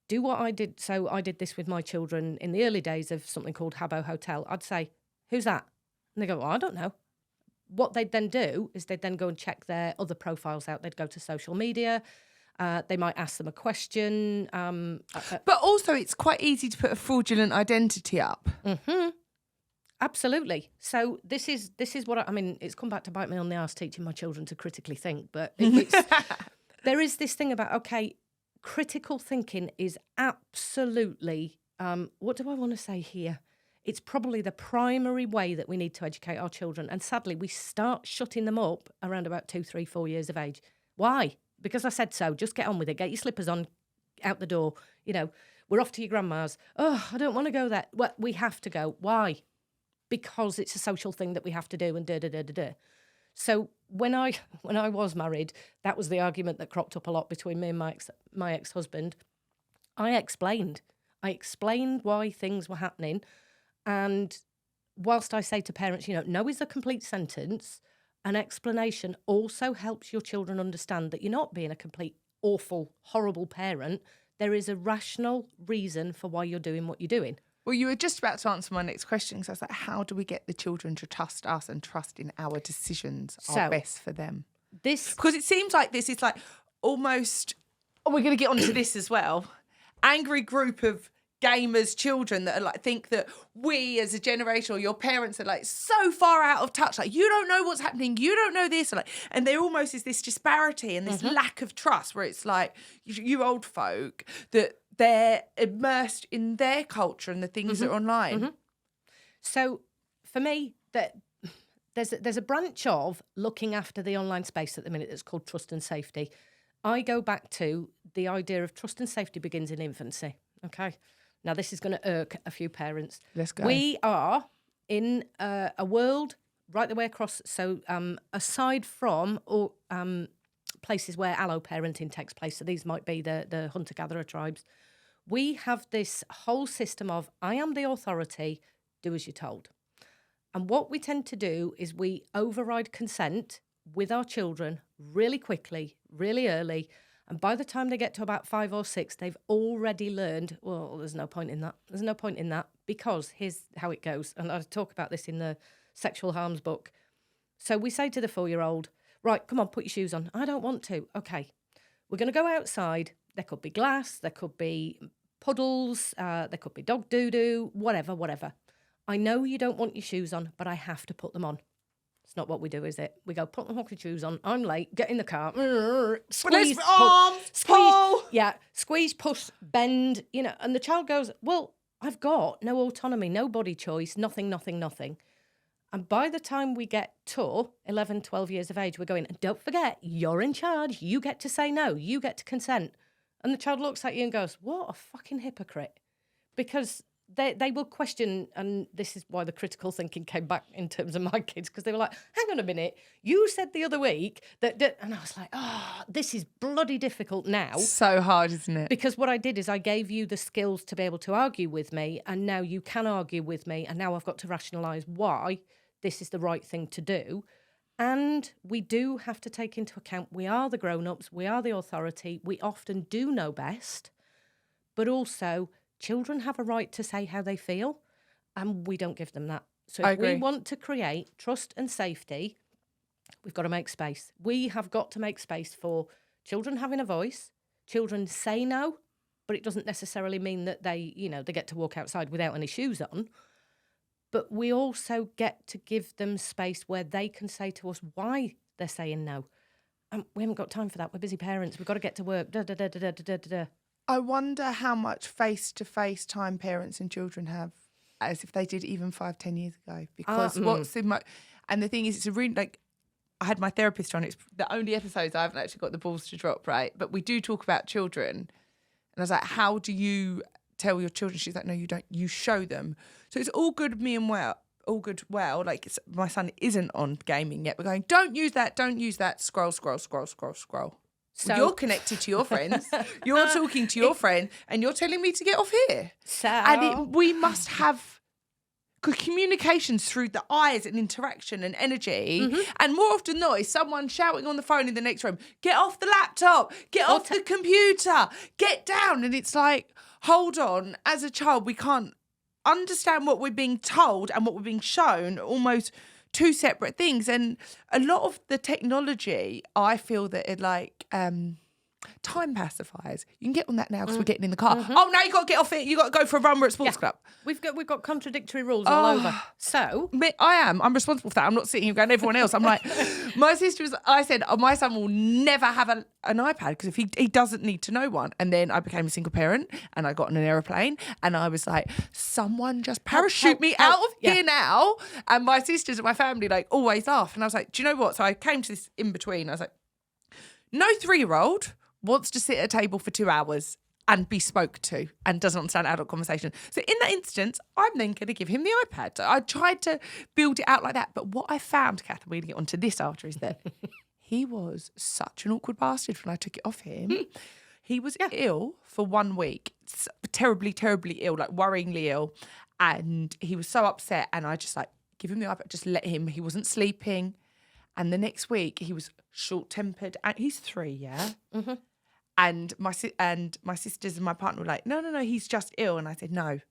do what I did. So I did this with my children in the early days of something called Habbo Hotel. I'd say, who's that? And they go, well, I don't know. What they'd then do is they'd then go and check their other profiles out. They'd go to social media. They might ask them a question. But also it's quite easy to put a fraudulent identity up. Mm-hmm. Absolutely. So this is what I mean, it's come back to bite me on the arse teaching my children to critically think. But there is this thing about, okay, critical thinking is absolutely, what do I want to say here? It's probably the primary way that we need to educate our children. And sadly, we start shutting them up around about 2, 3, 4 years of age. Why? Because I said so. Just get on with it. Get your slippers on, out the door. You know, we're off to your grandma's. Oh, I don't want to go there. Well, we have to go. Why? Because it's a social thing that we have to do and da-da-da-da-da. So when I was married, that was the argument that cropped up a lot between me and my ex-husband. I explained why things were happening. And whilst I say to parents, you know, no is a complete sentence, an explanation also helps your children understand that you're not being a complete awful, horrible parent. There is a rational reason for why you're doing what you're doing. Well, you were just about to answer my next question. So I was like, how do we get the children to trust us and trust in our decisions are best for them? Because it seems like this is like almost, we're going to get onto this as well, angry group of gamers' children that are like, think that we as a generation or your parents are like so far out of touch, like you don't know what's happening, you don't know this, and there almost is this disparity and this lack of trust where it's like you old folk that they're immersed in their culture and the things that are online. Mm-hmm. So for me, that there's a branch of looking after the online space at the minute that's called trust and safety. I go back to the idea of trust and safety begins in infancy. Okay. Now, this is going to irk a few parents. Let's go. We are in a world right the way across. So aside from places where allo-parenting takes place, so these might be the hunter-gatherer tribes, we have this whole system of I am the authority, do as you're told. And what we tend to do is we override consent with our children really quickly, really early. And by the time they get to about 5 or 6, they've already learned, well, there's no point in that. There's no point in that because here's how it goes. And I talk about this in the sexual harms book. So we say to the 4-year-old, right, come on, put your shoes on. I don't want to. Okay, we're going to go outside. There could be glass, there could be puddles, there could be dog doo-doo, whatever. I know you don't want your shoes on, but I have to put them on. It's not what we do, is it? We go, put the hockey shoes on, I'm late, get in the car, squeeze, pull. Yeah, squeeze, push, bend, you know, and the child goes, well, I've got no autonomy, no body choice, nothing. And by the time we get to 11, 12 years of age, we're going, don't forget, you're in charge, you get to say no, you get to consent. And the child looks at you and goes, what a fucking hypocrite. Because they will question, and this is why the critical thinking came back in terms of my kids, because they were like, hang on a minute, you said the other week that, and I was like, this is bloody difficult now. So hard, isn't it? Because what I did is I gave you the skills to be able to argue with me, and now you can argue with me, and now I've got to rationalise why this is the right thing to do. And we do have to take into account we are the grown-ups, we are the authority, we often do know best, but also children have a right to say how they feel, and we don't give them that. So if we want to create trust and safety, We've got to make space. We have got to make space for children having a voice. Children say no, but it doesn't necessarily mean that they get to walk outside without any shoes on. But we also get to give them space where they can say to us why they're saying no. And we haven't got time for that. We're busy parents. We've got to get to work. I wonder how much face-to-face time parents and children have as if they did even 5-10 years ago. Because and the thing is, it's a really, like, I had my therapist on. It's the only episodes I haven't actually got the balls to drop, right? But we do talk about children. And I was like, how do you tell your children? She's like, no, you don't. You show them. So it's all good well. Like, my son isn't on gaming yet. We're going, don't use that. Scroll. So you're connected to your friends. You're talking to your friend, and you're telling me to get off here. We must have communications through the eyes and interaction and energy. Mm-hmm. And more often than not, is someone shouting on the phone in the next room, get off the laptop, get off the computer, get down. And it's like, hold on, as a child, we can't understand what we're being told and what we're being shown, almost two separate things. And a lot of the technology, I feel that it time pacifiers. You can get on that now because we're getting in the car. Mm-hmm. Oh, now you got to get off it. You got to go for a run. We're at sports club. We've got contradictory rules all over. So I'm responsible for that. I'm not sitting here going everyone else. I'm like, my sister was. I said, my son will never have an iPad because if he doesn't need to know one. And then I became a single parent and I got on an aeroplane and I was like, someone just parachute me out of here now. And my sisters and my family always laugh. And I was like, do you know what? So I came to this in between. I was like, no 3-year-old wants to sit at a table for 2 hours and be spoke to and doesn't understand adult conversation. So in that instance, I'm then going to give him the iPad. So I tried to build it out like that. But what I found, Catherine, we're going to get onto this after, is that he was such an awkward bastard when I took it off him. He was ill for 1 week, terribly, terribly ill, worryingly ill. And he was so upset. And I just give him the iPad, just let him. He wasn't sleeping. And the next week he was short-tempered. And he's 3, yeah? Mm-hmm. And my sisters and my partner were like, no, he's just ill. And I said, no,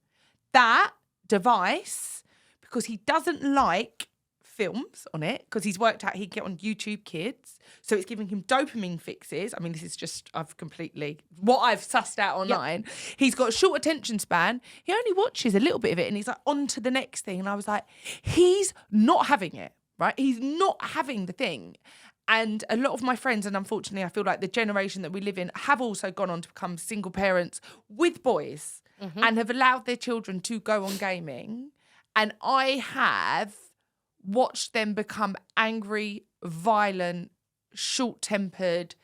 that device, because he doesn't like films on it, because he's worked out he can get on YouTube Kids. So it's giving him dopamine fixes. I mean, this is just, what I've sussed out online. Yep. He's got a short attention span. He only watches a little bit of it and he's on to the next thing. And I was like, he's not having it, right? He's not having the thing. And a lot of my friends, and unfortunately I feel like the generation that we live in, have also gone on to become single parents with boys and have allowed their children to go on gaming. And I have watched them become angry, violent, short-tempered,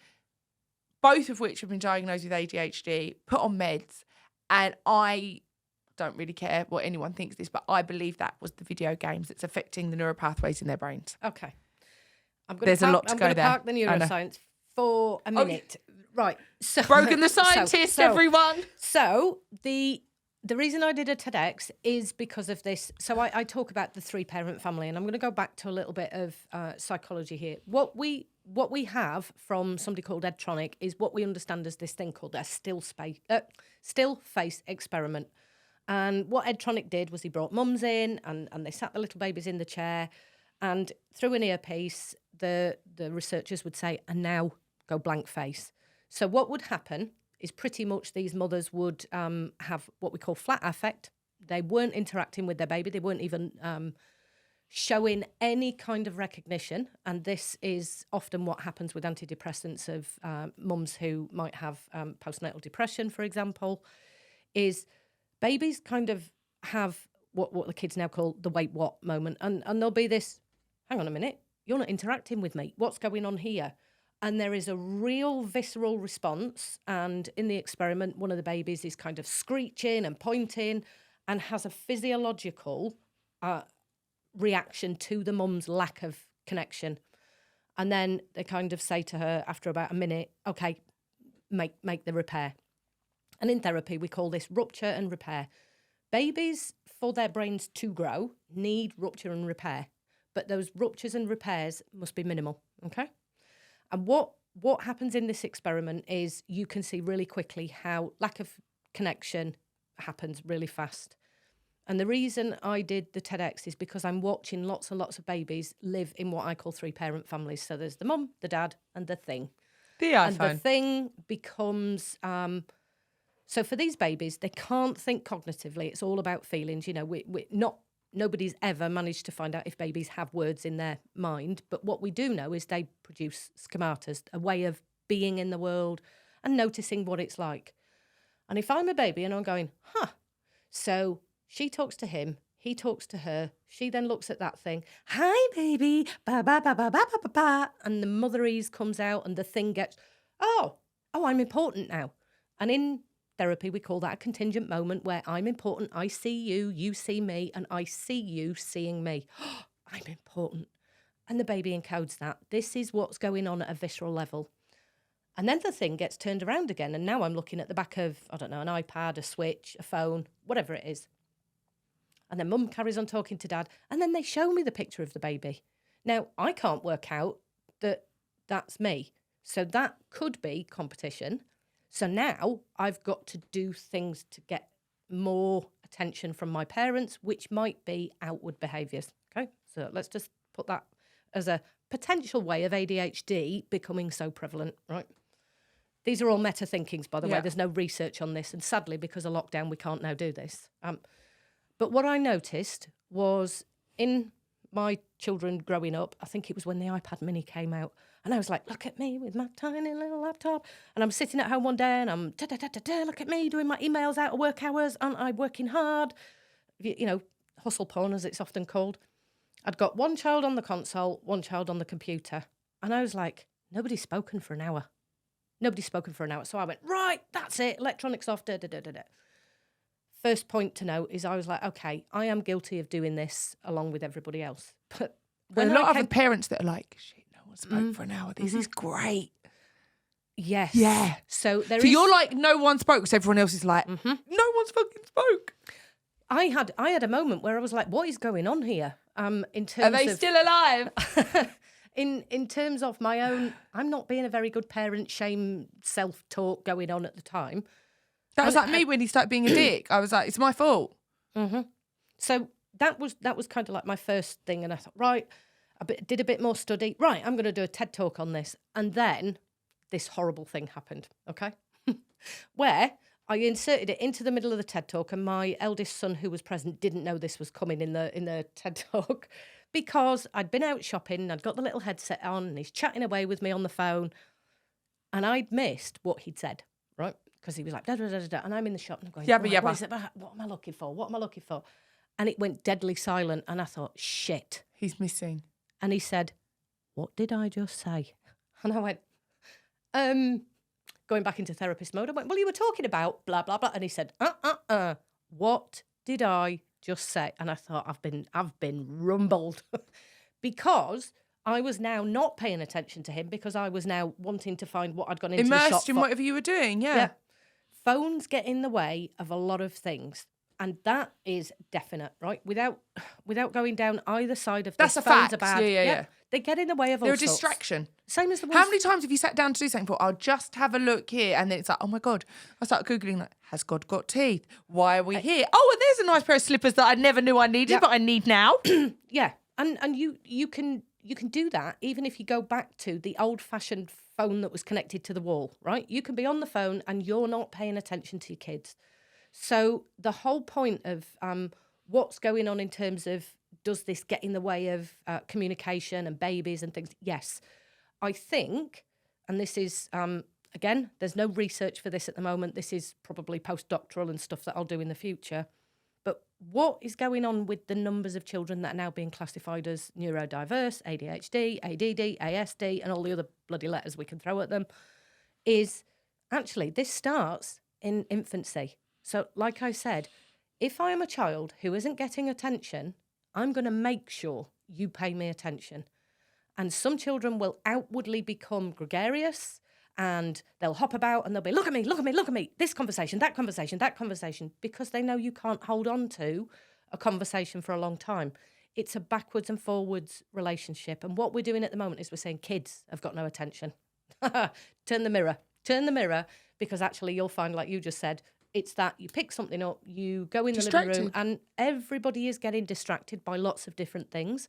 both of which have been diagnosed with ADHD, put on meds. And I don't really care what anyone thinks this, but I believe that was the video games that's affecting the neuropathways in their brains. Okay. There's a lot to go there. I'm going to park the neuroscience for a minute. Right. So Brogan the scientist, everyone. So the reason I did a TEDx is because of this. So I talk about the 3-parent family, and I'm going to go back to a little bit of psychology here. What we have from somebody called Ed Tronick is what we understand as this thing called a still face experiment. And what Ed Tronick did was he brought mums in and they sat the little babies in the chair, and through an earpiece, the researchers would say, and now go blank face. So what would happen is pretty much these mothers would have what we call flat affect. They weren't interacting with their baby. They weren't even showing any kind of recognition. And this is often what happens with antidepressants of mums who might have postnatal depression, for example, is babies kind of have what the kids now call the wait what moment. And there'll be this, hang on a minute, you're not interacting with me. What's going on here? And there is a real visceral response. And in the experiment, one of the babies is kind of screeching and pointing and has a physiological reaction to the mum's lack of connection. And then they kind of say to her after about a minute, okay, make the repair. And in therapy, we call this rupture and repair. Babies, for their brains to grow, need rupture and repair. But those ruptures and repairs must be minimal, okay? And what happens in this experiment is you can see really quickly how lack of connection happens really fast. And the reason I did the TEDx is because I'm watching lots and lots of babies live in what I call 3-parent families. So there's the mum, the dad, and the thing. The iPhone. And the thing becomes... so for these babies, they can't think cognitively. It's all about feelings. You know, nobody's ever managed to find out if babies have words in their mind. But what we do know is they produce schematas, a way of being in the world and noticing what it's like. And if I'm a baby and I'm going, so she talks to him, he talks to her, she then looks at that thing, hi, baby, ba, ba, ba, ba, ba, ba, ba, ba, and the motherese comes out and the thing gets, oh, I'm important now. And in therapy, we call that a contingent moment where I'm important, I see you, you see me, and I see you seeing me. I'm important. And the baby encodes that. This is what's going on at a visceral level. And then the thing gets turned around again, and now I'm looking at the back of, I don't know, an iPad, a Switch, a phone, whatever it is. And then mum carries on talking to dad, and then they show me the picture of the baby. Now, I can't work out that that's me. So that could be competition. So now I've got to do things to get more attention from my parents, which might be outward behaviours. Okay, so let's just put that as a potential way of ADHD becoming so prevalent, right? These are all meta thinkings, by the way. There's no research on this. And sadly, because of lockdown, we can't now do this. But what I noticed was in my children growing up, I think it was when the iPad mini came out, and I was like, look at me with my tiny little laptop. And I'm sitting at home one day and I'm, look at me doing my emails out of work hours. Aren't I working hard? You know, hustle porn, as it's often called. I'd got one child on the console, one child on the computer. And I was like, nobody's spoken for an hour. Nobody's spoken for an hour. So I went, right, that's it. Electronics off, First point to note is I was like, okay, I am guilty of doing this along with everybody else. But when a lot of other parents that are like, shit, no one spoke for an hour. This is great. Yes. Yeah. So you're like, no one spoke, because everyone else is like, no one's fucking spoke. I had a moment where I was like, what is going on here? In terms are they still alive? in terms of my own, I'm not being a very good parent, shame, self-talk going on at the time. That was like me when he started being a dick. I was like, it's my fault. So that was kind of like my first thing. And I thought, right, did a bit more study. Right, I'm going to do a TED Talk on this. And then this horrible thing happened, okay? Where I inserted it into the middle of the TED Talk, and my eldest son, who was present, didn't know this was coming in the TED Talk, because I'd been out shopping, I'd got the little headset on, and he's chatting away with me on the phone, and I'd missed what he'd said, right? Because he was like, da, da, da, da, and I'm in the shop and I'm going, what am I looking for? What am I looking for? And it went deadly silent, and I thought, shit. He's missing. And he said, what did I just say? And I went, going back into therapist mode, I went, well, you were talking about blah, blah, blah. And he said, what did I just say? And I thought, I've been rumbled because I was now not paying attention to him, because I was now wanting to find what I'd gone into the shop immersed in whatever you were doing, yeah. Phones get in the way of a lot of things. And that is definite, right? Without going down either side of this. That's a phones fact. Are bad. Yeah. They get in the way of all They're a sorts. distraction. Same as the ones... How many times have you sat down to do something? I'll just have a look here. And then it's like, oh my God. I start Googling, like, has God got teeth? Why are we here? Oh, and there's a nice pair of slippers that I never knew I needed, but I need now. Yeah. And you can do that even if you go back to the old-fashioned phone that was connected to the wall, right? You can be on the phone and you're not paying attention to your kids. So the whole point of what's going on in terms of, does this get in the way of communication and babies and things? Yes. I think, and this is, again, there's no research for this at the moment. This is probably postdoctoral and stuff that I'll do in the future. But what is going on with the numbers of children that are now being classified as neurodiverse, ADHD, ADD, ASD, and all the other bloody letters we can throw at them, is actually this starts in infancy. So like I said, if I am a child who isn't getting attention, I'm going to make sure you pay me attention. And some children will outwardly become gregarious, and they'll hop about and they'll be, look at me, look at me, look at me, this conversation, that conversation, that conversation, because they know you can't hold on to a conversation for a long time. It's a backwards and forwards relationship. And what we're doing at the moment is we're saying kids have got no attention. Turn the mirror, because actually you'll find, like you just said, It's that you pick something up, you go in the living room, and everybody is getting distracted by lots of different things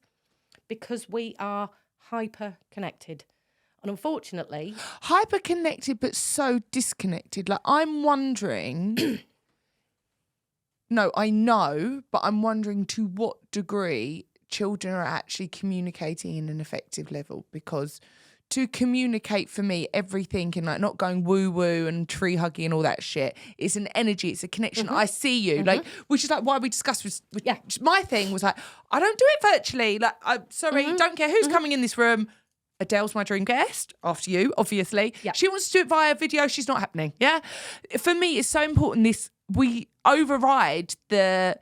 because we are hyper connected. And unfortunately... Hyper connected, but so disconnected. Like, I'm wondering... No, I know, but I'm wondering to what degree children are actually communicating in an effective level, because to communicate for me, everything and like not going woo woo and tree hugging and all that shit, it's an energy, it's a connection. I see you, like, which is like why we discussed with my thing was like, I don't do it virtually. Like, I'm sorry, don't care who's coming in this room. Adele's my dream guest, after you, obviously. Yeah. She wants to do it via video, she's not happening. Yeah. For me, it's so important we override the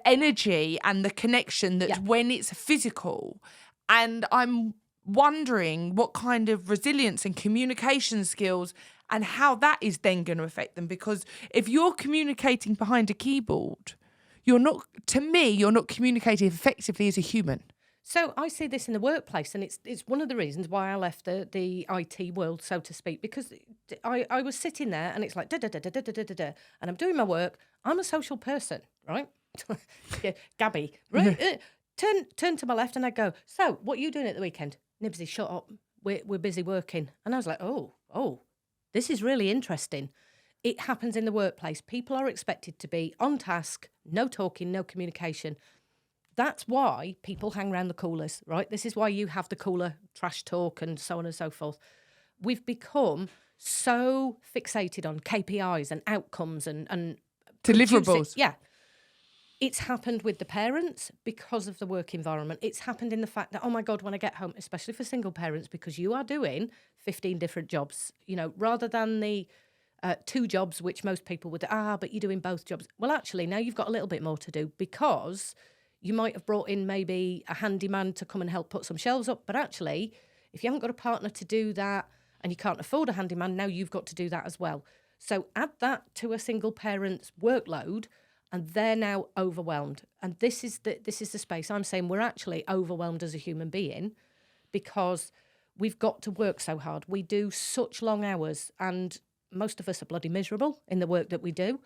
energy and the connection that's when it's physical. And I'm wondering what kind of resilience and communication skills and how that is then going to affect them. Because if you're communicating behind a keyboard, you're not communicating effectively as a human. So I see this in the workplace, and it's one of the reasons why I left the IT world, so to speak, because I was sitting there and it's like da-da-da-da-da-da-da-da, and I'm doing my work. I'm a social person, right? Gabby, right? Turn to my left and I go, so what are you doing at the weekend? Nibbsy, shut up. We're busy working. And I was like, oh, this is really interesting. It happens in the workplace. People are expected to be on task, no talking, no communication. That's why people hang around the coolers, right? This is why you have the cooler trash talk and so on and so forth. We've become so fixated on KPIs and outcomes and deliverables. Yeah. It's happened with the parents because of the work environment. It's happened in the fact that, oh my God, when I get home, especially for single parents, because you are doing 15 different jobs, rather than the 2 jobs, which most people would, but you're doing both jobs. Well, actually, now you've got a little bit more to do because you might have brought in maybe a handyman to come and help put some shelves up. But actually, if you haven't got a partner to do that and you can't afford a handyman, now you've got to do that as well. So add that to a single parent's workload and they're now overwhelmed. And this is the space I'm saying we're actually overwhelmed as a human being because we've got to work so hard. We do such long hours and most of us are bloody miserable in the work that we do.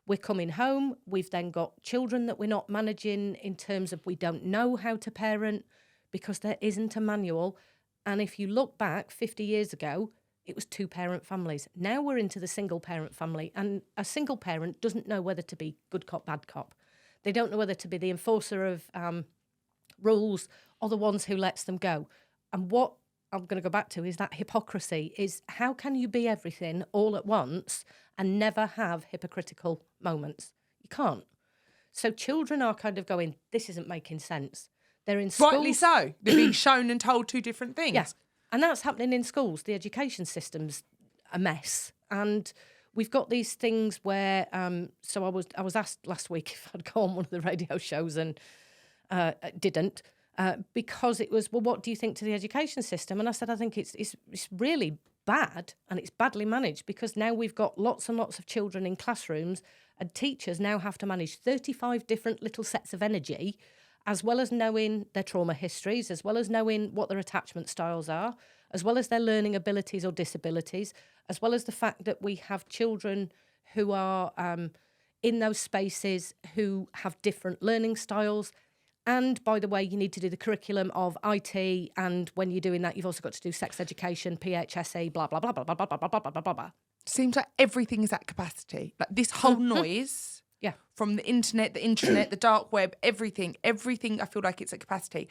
We're coming home. We've then got children that we're not managing in terms of we don't know how to parent because there isn't a manual. And if you look back 50 years ago, it was 2-parent families. Now we're into the single-parent family, and a single parent doesn't know whether to be good cop, bad cop. They don't know whether to be the enforcer of rules or the ones who lets them go. And what I'm going to go back to is that hypocrisy is how can you be everything all at once and never have hypocritical moments? You can't. So children are kind of going, this isn't making sense. They're in schools. Rightly so. They're being shown and told 2 different things. Yeah. And that's happening in schools. The education system's a mess. And we've got these things where, so I was asked last week if I'd go on one of the radio shows and didn't. Because it was, well, what do you think to the education system? And I said, I think it's really bad and it's badly managed because now we've got lots and lots of children in classrooms and teachers now have to manage 35 different little sets of energy, as well as knowing their trauma histories, as well as knowing what their attachment styles are, as well as their learning abilities or disabilities, as well as the fact that we have children who are in those spaces who have different learning styles. And by the way, you need to do the curriculum of IT, and when you're doing that, you've also got to do sex education, PHSE, blah, blah, blah, blah, blah, blah, blah, blah, blah, blah, blah. Seems like everything is at capacity. Like this whole noise from the internet, the dark web, everything, I feel like it's at capacity.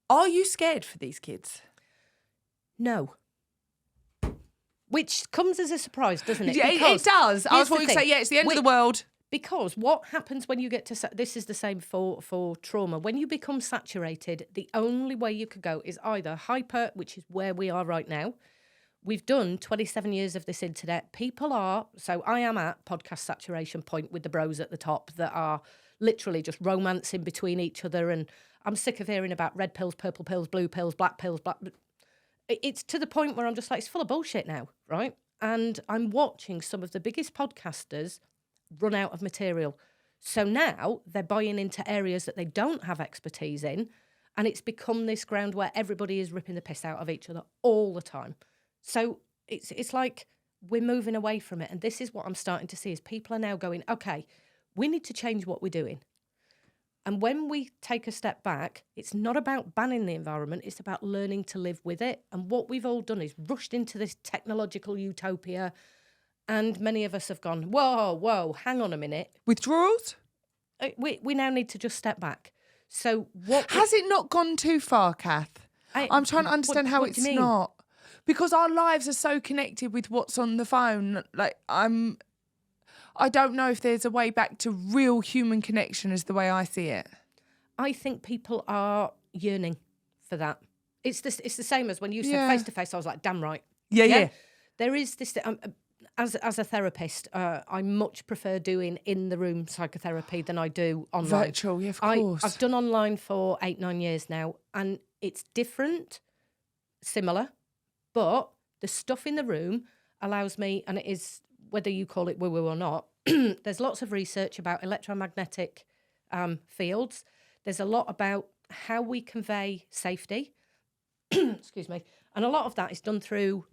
Are you scared for these kids? No. Which comes as a surprise, doesn't it? Yeah, it does. I was wanting to say, it's the end of the world. Because what happens when you get to... This is the same for trauma. When you become saturated, the only way you could go is either hyper, which is where we are right now. We've done 27 years of this internet. People are... So I am at podcast saturation point with the bros at the top that are literally just romancing between each other. And I'm sick of hearing about red pills, purple pills, blue pills, black pills. It's to the point where I'm just like, it's full of bullshit now, right? And I'm watching some of the biggest podcasters run out of material. So now they're buying into areas that they don't have expertise in, and it's become this ground where everybody is ripping the piss out of each other all the time. So it's like, we're moving away from it. And this is what I'm starting to see is people are now going, okay, we need to change what we're doing. And when we take a step back, it's not about banning the environment, it's about learning to live with it. And what we've all done is rushed into this technological utopia, and many of us have gone, whoa, hang on a minute. Withdrawals? We now need to just step back. So what... Has it not gone too far, Kath? I'm trying to understand how it's not. Because our lives are so connected with what's on the phone. Like, I don't know if there's a way back to real human connection as the way I see it. I think people are yearning for that. It's the same as when you said face-to-face, I was like, damn right. Yeah. There is this... As a therapist, I much prefer doing in-the-room psychotherapy than I do online. Virtual, yeah, of course. I've done online for 8-9 years now, and it's different, similar, but the stuff in the room allows me, and it is... whether you call it woo-woo or not, there's lots of research about electromagnetic fields. There's a lot about how we convey safety. Excuse me. And a lot of that is done through,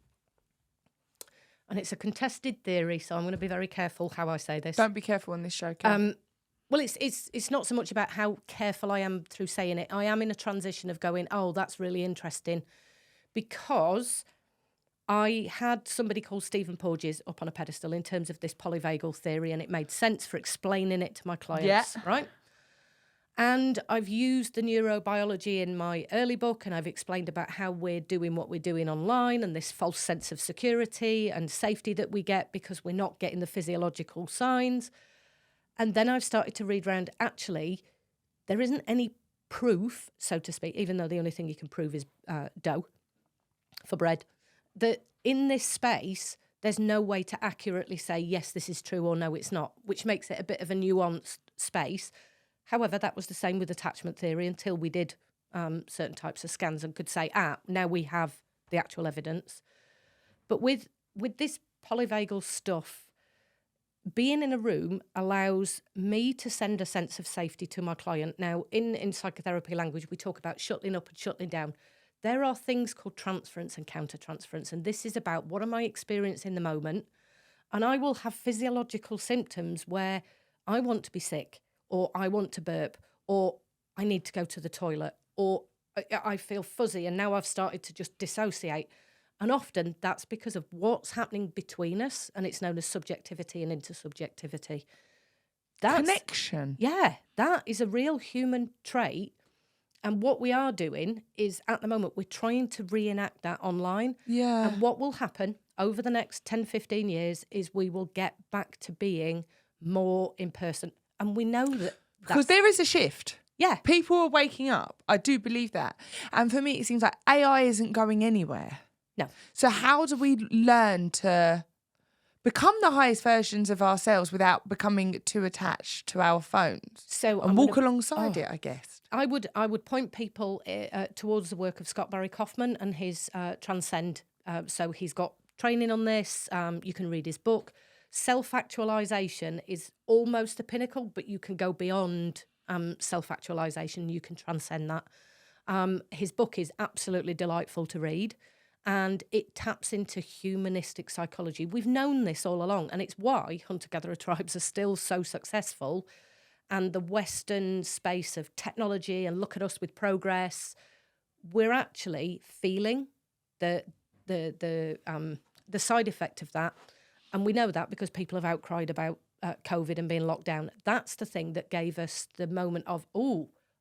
and it's a contested theory, so I'm going to be very careful how I say this. Don't be careful on this show, Kat. Well, it's not so much about how careful I am through saying it. I am in a transition of going, oh, that's really interesting, because... I had somebody called Stephen Porges up on a pedestal in terms of this polyvagal theory, and it made sense for explaining it to my clients, right? And I've used the neurobiology in my early book, and I've explained about how we're doing what we're doing online and this false sense of security and safety that we get because we're not getting the physiological signs. And then I've started to read around, actually, there isn't any proof, so to speak, even though the only thing you can prove is dough for bread, that in this space, there's no way to accurately say, yes, this is true or no, it's not, which makes it a bit of a nuanced space. However, that was the same with attachment theory until we did certain types of scans and could say, now we have the actual evidence. But with this polyvagal stuff, being in a room allows me to send a sense of safety to my client. Now, in psychotherapy language, we talk about shuttling up and shuttling down. There are things called transference and countertransference, and this is about what am I experiencing in the moment. And I will have physiological symptoms where I want to be sick, or I want to burp, or I need to go to the toilet, or I feel fuzzy, and now I've started to just dissociate. And often that's because of what's happening between us, and it's known as subjectivity and intersubjectivity. Connection. Yeah, that is a real human trait. And what we are doing is, at the moment, we're trying to reenact that online. Yeah. And what will happen over the next 10, 15 years is we will get back to being more in person. And we know that... Because there is a shift. Yeah. People are waking up. I do believe that. And for me, it seems like AI isn't going anywhere. No. So how do we learn to become the highest versions of ourselves without becoming too attached to our phones? So and walk alongside it, I guess. I would point people towards the work of Scott Barry Kaufman and his Transcend. So he's got training on this. You can read his book. Self-actualization is almost a pinnacle, but you can go beyond self-actualization. You can transcend that. His book is absolutely delightful to read, and it taps into humanistic psychology. We've known this all along, and it's why hunter-gatherer tribes are still so successful. And the Western space of technology and look at us with progress, we're actually feeling the side effect of that. And we know that because people have outcried about COVID and being locked down. That's the thing that gave us the moment of,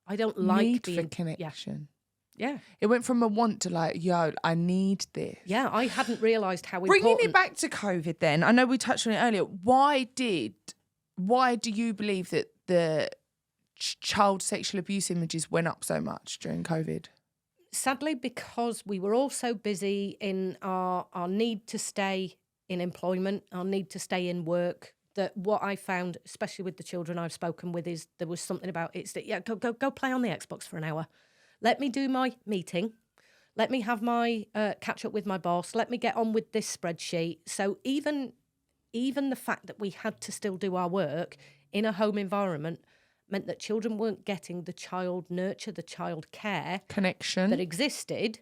I don't like need being... for connection. Yeah. It went from a want to like, I need this. Yeah, I hadn't realised how Bringing important... it back to COVID then, I know we touched on it earlier. Why do you believe that the child sexual abuse images went up so much during COVID? Sadly, because we were all so busy in our need to stay in employment, our need to stay in work, that what I found, especially with the children I've spoken with, is there was something about it's that, go play on the Xbox for an hour. Let me do my meeting. Let me have my catch up with my boss. Let me get on with this spreadsheet. So even the fact that we had to still do our work in a home environment meant that children weren't getting the child nurture, the child care connection that existed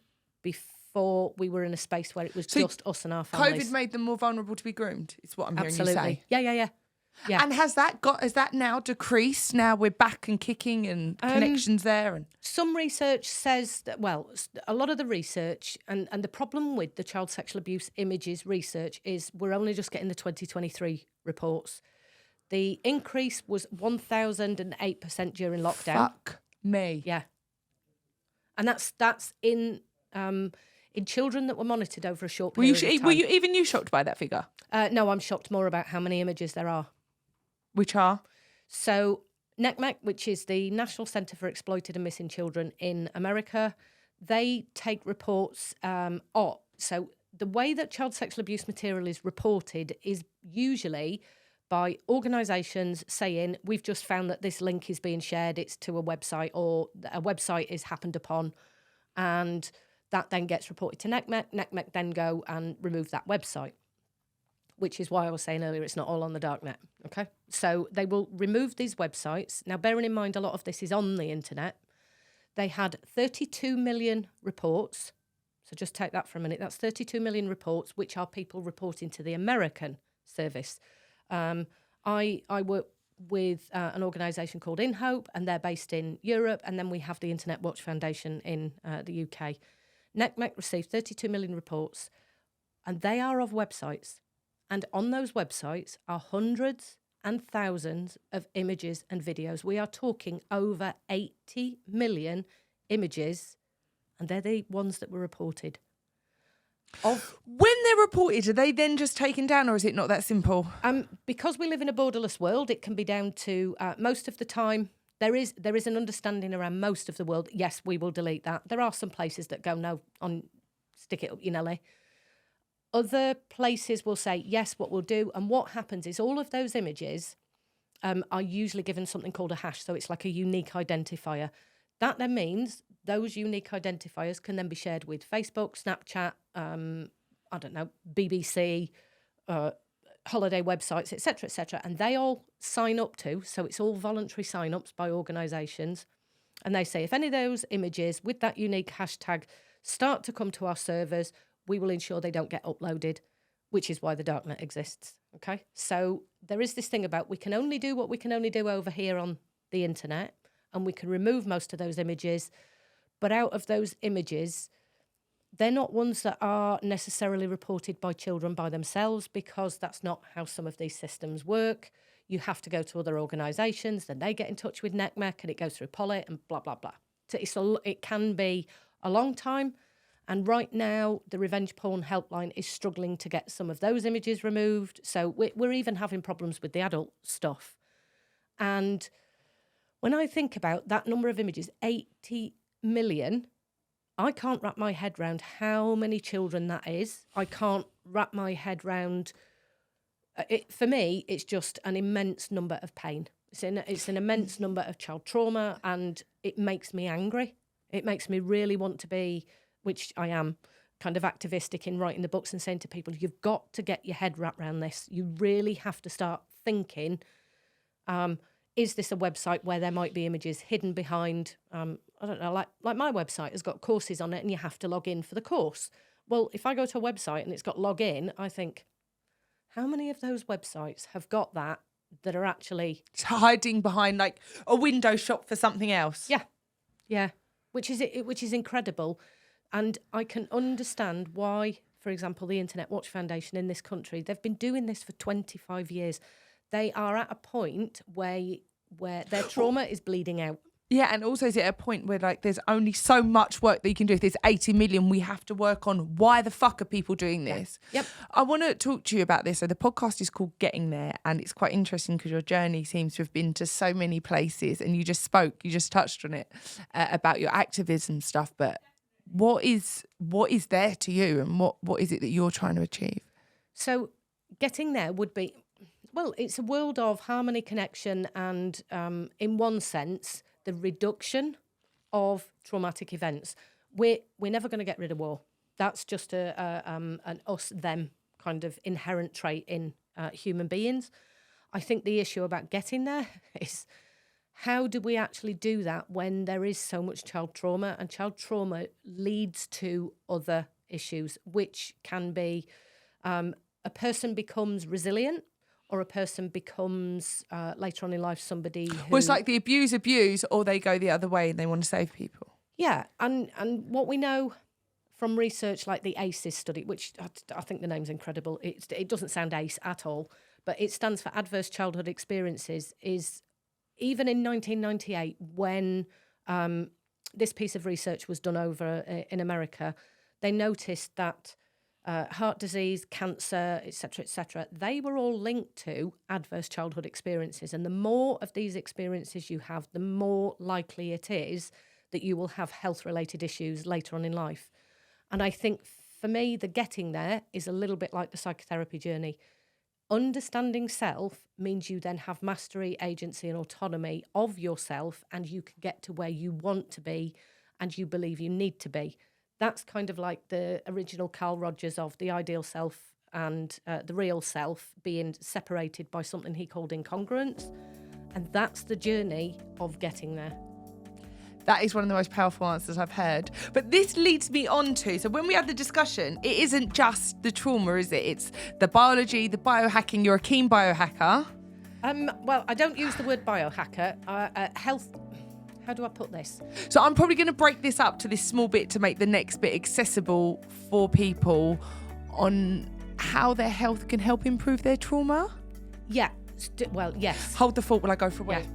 before we were in a space where it was So just us and our families. COVID made them more vulnerable to be groomed, is what I'm hearing Absolutely. you say. Yeah. And has that now decreased? Now we're back and kicking and connections there? And Some research says that, well, a lot of the research and the problem with the child sexual abuse images research is we're only just getting the 2023 reports. The increase was 1,008% during lockdown. fuck me. Yeah. And that's in children that were monitored over a short period of time. Were you even you shocked by that figure? No, I'm shocked more about how many images there are. Which are? So NCMEC, which is the National Centre for Exploited and Missing Children in America, they take reports so the way that child sexual abuse material is reported is usually by organisations saying, we've just found that this link is being shared, it's to a website, or a website is happened upon, and that then gets reported to NCMEC. NCMEC then go and remove that website, which is why I was saying earlier it's not all on the Darknet, okay? So they will remove these websites. Now, bearing in mind a lot of this is on the internet, they had 32 million reports. So just take that for a minute. That's 32 million reports, which are people reporting to the American service. I work with an organisation called In Hope, and they're based in Europe, and then we have the Internet Watch Foundation in the UK. NCMEC received 32 million reports, and they are of websites. And on those websites are hundreds and thousands of images and videos. We are talking over 80 million images, and they're the ones that were reported. When they're reported, are they then just taken down, or is it not that simple? Because we live in a borderless world, it can be down to most of the time. There is an understanding around most of the world. Yes, we will delete that. There are some places that go, no, stick it up your nelly. Other places will say, yes, what we'll do. And what happens is all of those images are usually given something called a hash. So it's like a unique identifier. That then means those unique identifiers can then be shared with Facebook, Snapchat, BBC, holiday websites, etc., and they all sign up to, so it's all voluntary sign-ups by organisations, and they say if any of those images with that unique hashtag start to come to our servers, we will ensure they don't get uploaded, which is why the Darknet exists, okay? So there is this thing about we can only do what we can only do over here on the internet, and we can remove most of those images, but out of those images, they're not ones that are necessarily reported by children by themselves, because that's not how some of these systems work. You have to go to other organisations, then they get in touch with NCMEC, and it goes through Polit and blah, blah, blah. So it can be a long time. And right now, the Revenge Porn Helpline is struggling to get some of those images removed. So we're even having problems with the adult stuff. And when I think about that number of images, 80 million, I can't wrap my head around how many children that is. I can't wrap my head around it. For me, it's just an immense number of pain. It's an immense number of child trauma, and it makes me angry. It makes me really want to be, which I am, kind of activistic in writing the books and saying to people, you've got to get your head wrapped around this. You really have to start thinking, is this a website where there might be images hidden behind, I don't know, like my website has got courses on it and you have to log in for the course. Well, if I go to a website and it's got log in, I think, how many of those websites have got that are actually hiding behind like a window shop for something else? Yeah, which is incredible. And I can understand why, for example, the Internet Watch Foundation in this country, they've been doing this for 25 years. They are at a point where their trauma is bleeding out. Yeah, and also is it a point where like there's only so much work that you can do? If there's 80 million, we have to work on why the fuck are people doing this? Yep. I want to talk to you about this. So the podcast is called Getting There, and it's quite interesting because your journey seems to have been to so many places, and you just touched on it about your activism stuff. But what is there to you, and what is it that you're trying to achieve? So getting there would be, well, it's a world of harmony, connection, and in one sense, the reduction of traumatic events. We're never going to get rid of war. That's just an us-them kind of inherent trait in human beings. I think the issue about getting there is how do we actually do that when there is so much child trauma, and child trauma leads to other issues, which can be a person becomes resilient, or a person becomes later on in life somebody who... Well, it's like the abuse, or they go the other way and they want to save people. Yeah, and what we know from research like the ACEs study, which I think the name's incredible, it doesn't sound ACE at all, but it stands for Adverse Childhood Experiences, is even in 1998, when this piece of research was done over in America, they noticed that heart disease, cancer, etc., they were all linked to adverse childhood experiences. And the more of these experiences you have, the more likely it is that you will have health-related issues later on in life. And I think for me, the getting there is a little bit like the psychotherapy journey. Understanding self means you then have mastery, agency and autonomy of yourself, and you can get to where you want to be and you believe you need to be. That's kind of like the original Carl Rogers of the ideal self and the real self being separated by something he called incongruence. And that's the journey of getting there. That is one of the most powerful answers I've heard. But this leads me on to, so when we had the discussion, it isn't just the trauma, is it? It's the biology, the biohacking. You're a keen biohacker. Well, I don't use the word biohacker. Health... How do I put this? So I'm probably going to break this up to this small bit to make the next bit accessible for people on how their health can help improve their trauma. Yeah. Well, yes. Hold the thought while I go for a wee. Yeah.